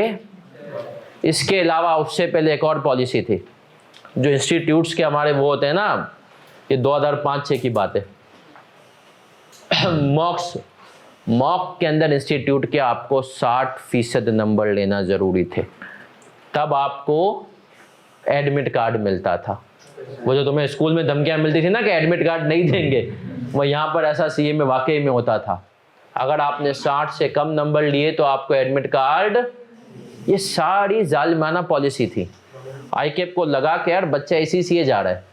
इसके अलावा उससे पहले एक और पॉलिसी थी जो इंस्टीट्यूट्स के हमारे वो होते हैं ना, ये 2005-6 की बात है। मॉक के अंदर इंस्टीट्यूट के आपको 60% नंबर लेना जरूरी थे, तब आपको एडमिट कार्ड मिलता था। वो जो तुम्हें स्कूल में धमकियां मिलती थी ना कि एडमिट कार्ड नहीं देंगे, वो यहाँ पर ऐसा सीए में वाकई में होता था। अगर आपने 60 से कम नंबर लिए तो आपको एडमिट कार्ड। ये सारी जालिमाना पॉलिसी थी। आईकेप को लगा कि यार बच्चा ऐसी सीए जा रहा है,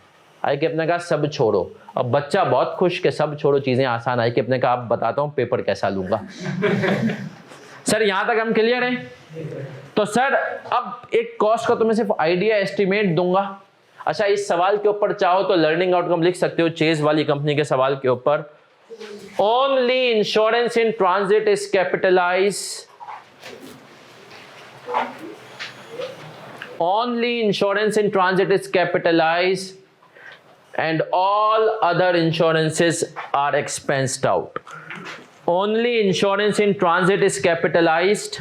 आईकेप ने कहा सब छोड़ो। अब बच्चा बहुत खुश कि सब छोड़ो, चीजें आसान। आईकेप ने कहा अब बताता हूँ पेपर कैसा लूंगा। सर यहाँ तक हम क्लियर हैं? तो सर अब एक कॉस्ट का तुम्हें सिर्फ आइडिया एस्टिमेट दूंगा। अच्छा, इस सवाल के ऊपर चाहो तो लर्निंग आउटकम लिख सकते हो, चेज वाली कंपनी के सवाल के ऊपर। Only insurance in transit is capitalize, only insurance in transit is capitalized and all other insurances are expensed out. Only insurance in transit is capitalized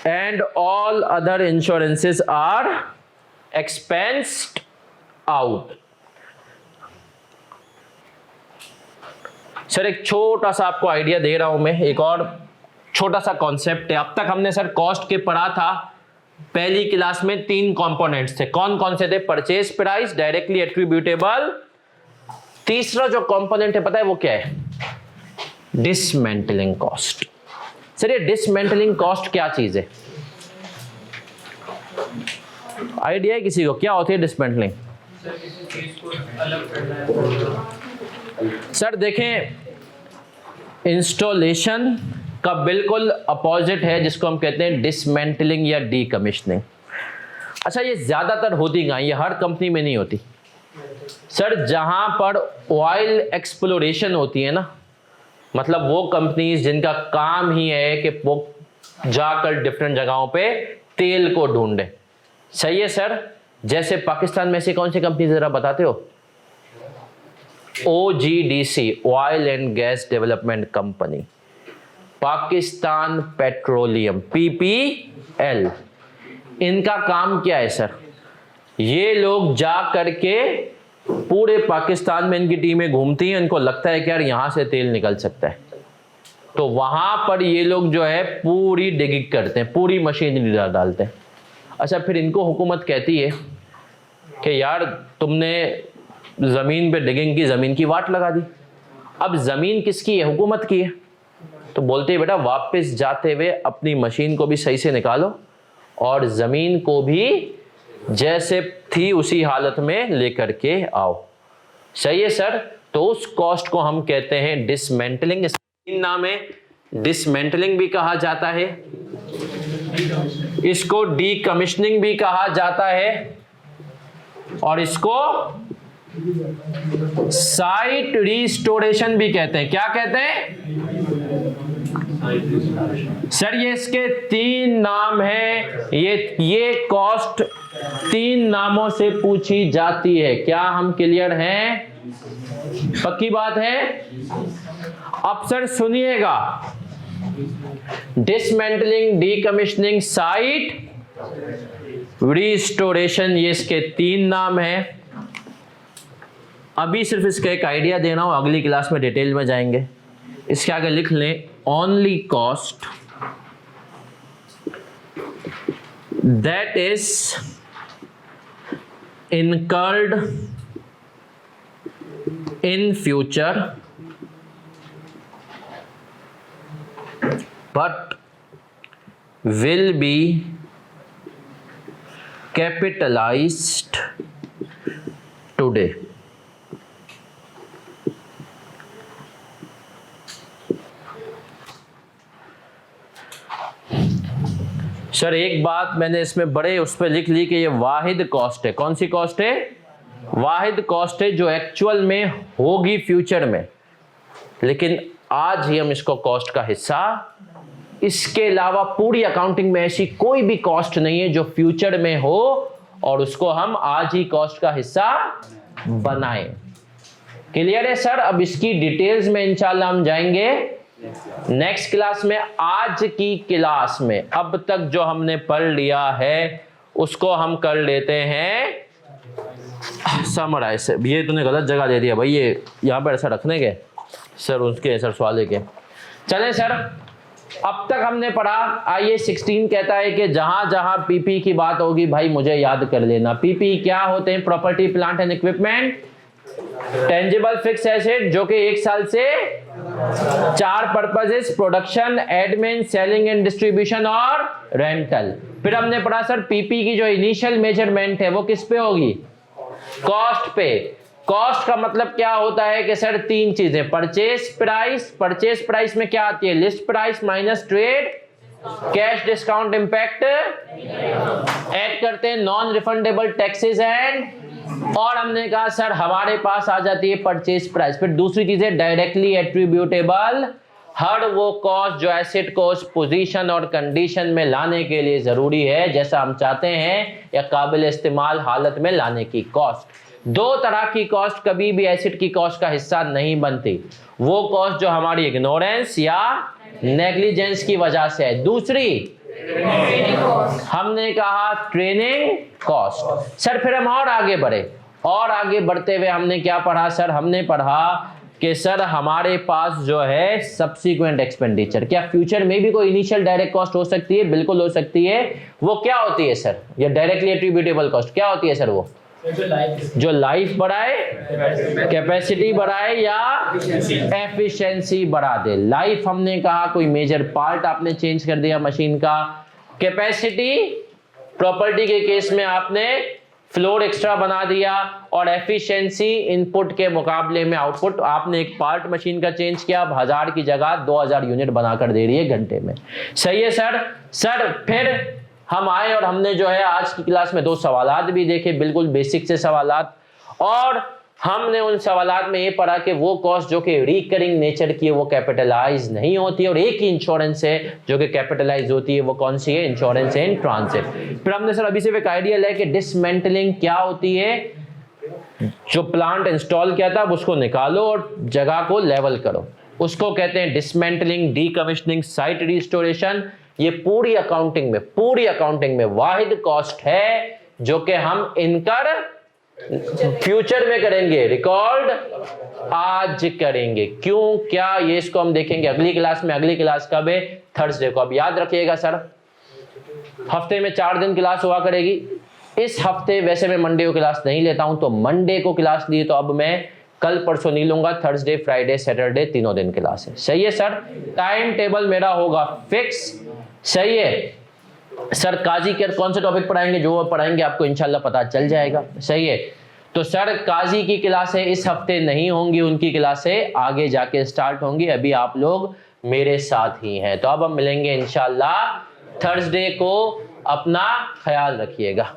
and all other insurances are expensed out. Sir एक छोटा सा आपको idea दे रहा हूं मैं, एक और छोटा सा कॉन्सेप्ट है। अब तक हमने सर कॉस्ट के पढ़ा था, पहली क्लास में 3 कंपोनेंट्स थे। कौन कौन से थे? परचेज प्राइस, डायरेक्टली एट्रीब्यूटेबल, तीसरा जो कंपोनेंट है पता है वो क्या है? Dismantling cost. सर ये डिसमेंटलिंग कॉस्ट क्या चीज है? आइडिया है किसी को क्या होती है डिसमेंटलिंग? सर देखें, इंस्टॉलेशन का बिल्कुल अपोजिट है जिसको हम कहते हैं डिसमेंटलिंग या डीकमिशनिंग। अच्छा, ये ज्यादातर होती कहाँ? ये हर कंपनी में नहीं होती सर। जहां पर ऑयल एक्सप्लोरेशन होती है ना, मतलब वो कंपनीज जिनका काम ही है कि वो जाकर डिफरेंट जगहों पे तेल को ढूंढे। सही है सर। जैसे पाकिस्तान में से कौन सी कंपनी जरा बताते हो? OGDC, oil and gas development company, Pakistan petroleum, PPL। इनका काम क्या है सर? ये लोग जा करके पूरे पाकिस्तान में इनकी टीमें घूमती हैं, इनको लगता है कि यार यहां से तेल निकल सकता है, तो वहां पर ये लोग जो है पूरी डिगिंग करते हैं, पूरी मशीनरी डालते हैं। अच्छा, फिर इनको हुकूमत कहती है कि यार तुमने जमीन पे डिगिंग की, जमीन की वाट लगा दी। अब जमीन किसकी है? हुकूमत की है। तो बोलते हैं बेटा वापस जाते हुए अपनी मशीन को भी सही से निकालो और जमीन को भी जैसे थी उसी हालत में लेकर के आओ। सही है सर। तो उस कॉस्ट को हम कहते हैं डिसमेंटलिंग। इसका नाम है डिसमेंटलिंग भी कहा जाता है, इसको डीकमिशनिंग भी कहा जाता है, और इसको साइट रिस्टोरेशन भी कहते हैं। क्या कहते हैं सर? ये इसके 3 नाम हैं। ये कॉस्ट 3 नामों से पूछी जाती है। क्या हम क्लियर हैं? पक्की बात है। अब सर सुनिएगा, डिसमेंटलिंग, डीकमिशनिंग, साइट रिस्टोरेशन, ये इसके 3 नाम हैं। अभी सिर्फ इसका एक आइडिया दे रहा हूं, अगली क्लास में डिटेल में जाएंगे। इसके आगे लिख लें, only cost that is incurred in future but will be capitalized today. Sir एक बात मैंने इसमें बड़े उस पर लिख ली कि ये वाहिद कॉस्ट है। कौन सी कॉस्ट है? वाहिद कॉस्ट है जो एक्चुअल में होगी फ्यूचर में, लेकिन आज ही हम इसको कॉस्ट का हिस्सा, इसके अलावा पूरी अकाउंटिंग में ऐसी कोई भी कॉस्ट नहीं है जो फ्यूचर में हो और उसको हम आज ही कॉस्ट का हिस्सा बनाएं। क्लियर है सर? अब इसकी डिटेल्स में इंशाल्लाह हम जाएंगे नेक्स्ट क्लास में। आज की क्लास में अब तक जो हमने पढ़ लिया है उसको हम कर लेते हैं समराइज। ये तूने गलत जगह दे दिया भाई, ये यहाँ पर ऐसा रखने के सर, उसके सर सवाल लेके चलें सर। अब तक हमने पढ़ा, आइए 16 कहता है कि जहां जहां पीपी की बात होगी भाई मुझे याद कर लेना। पीपी क्या होते हैं? Property plant and equipment, tangible fixed asset जो कि 1 साल से 4 purposes, production, admin, selling and distribution और रेंटल। फिर हमने पढ़ा सर पीपी की जो इनिशियल मेजरमेंट है वो किस पे होगी? कॉस्ट पे। कॉस्ट का मतलब क्या होता है कि सर 3 चीजें, परचेज प्राइस, परचेज प्राइस में क्या आती है? List price minus trade cash discount impact, add करते हैं नॉन रिफंडेबल टैक्सेस एंड, और हमने कहा सर हमारे पास आ जाती है परचेज प्राइस। फिर दूसरी चीज है डायरेक्टली एट्रीब्यूटेबल, हर वो कॉस्ट जो एसेट को उस पोजीशन और कंडीशन में लाने के लिए जरूरी है जैसा हम चाहते हैं या काबिल इस्तेमाल हालत में लाने की कॉस्ट। 2 तरह की कॉस्ट कभी भी एसेट की कॉस्ट का हिस्सा नहीं बनती, वो कॉस्ट जो हमारी इग्नोरेंस या नेग्लिजेंस की वजह से है। दूसरी हमने कहा ट्रेनिंग कॉस्ट। सर फिर हम और आगे बढ़े, और आगे बढ़ते हुए हमने क्या पढ़ा सर? हमने पढ़ा कि सर हमारे पास जो है सब्सिक्वेंट एक्सपेंडिचर, क्या फ्यूचर में भी कोई इनिशियल डायरेक्ट कॉस्ट हो सकती है? बिल्कुल हो सकती है। वो क्या होती है सर? ये डायरेक्टली एट्रीब्यूटेबल कॉस्ट क्या होती है सर? वो जो लाइफ बढ़ाए, कैपेसिटी बढ़ाए या एफिशिएंसी बढ़ा दे। लाइफ हमने कहा कोई मेजर पार्ट आपने चेंज कर दिया मशीन का, कैपेसिटी प्रॉपर्टी के केस में आपने फ्लोर एक्स्ट्रा बना दिया, और एफिशिएंसी इनपुट के मुकाबले में आउटपुट, आपने एक पार्ट मशीन का चेंज किया, अब 1000 की जगह 2000 यूनिट बनाकर दे रही है घंटे में। सही है सर? सर फिर हम आए और हमने जो है आज की क्लास में 2 सवालात भी देखे, बिल्कुल बेसिक से सवालात, और हमने उन सवालात में ये पढ़ा कि वो कॉस्ट जो कि रिकरिंग नेचर की है वो कैपिटलाइज नहीं होती, और एक ही इंश्योरेंस है जो कि कैपिटलाइज होती है, वो कौन सी है? Insurance in transit. फिर हमने सर अभी से एक आइडिया लिया कि डिसमेंटलिंग क्या होती है, जो प्लांट इंस्टॉल किया था अब उसको निकालो और जगह को लेवल करो, उसको कहते हैं डिसमेंटलिंग, डीकमीशनिंग, साइट रिस्टोरेशन। ये पूरी अकाउंटिंग में वाहिद कॉस्ट है जो कि हम इनकर फ्यूचर में करेंगे, रिकॉर्ड आज करेंगे। क्यों, क्या, ये इसको हम देखेंगे अगली क्लास में। अगली क्लास कब है? थर्सडे को। अब याद रखिएगा सर, हफ्ते में 4 दिन क्लास हुआ करेगी। इस हफ्ते वैसे मैं मंडे को क्लास नहीं लेता हूं, तो मंडे को क्लास ली तो अब मैं कल परसों नहीं लूंगा, थर्सडे, फ्राइडे, सैटरडे 3 दिन क्लास है। सही है सर? टाइम टेबल मेरा होगा फिक्स। सही है सर? काजी के कौन से टॉपिक पढ़ाएंगे, जो वो पढ़ाएंगे आपको इंशाल्लाह पता चल जाएगा। सही है? तो सर काजी की क्लासें इस हफ्ते नहीं होंगी, उनकी क्लासें आगे जाके स्टार्ट होंगी, अभी आप लोग मेरे साथ ही हैं। तो अब हम मिलेंगे इंशाल्लाह थर्सडे को, अपना ख्याल रखिएगा।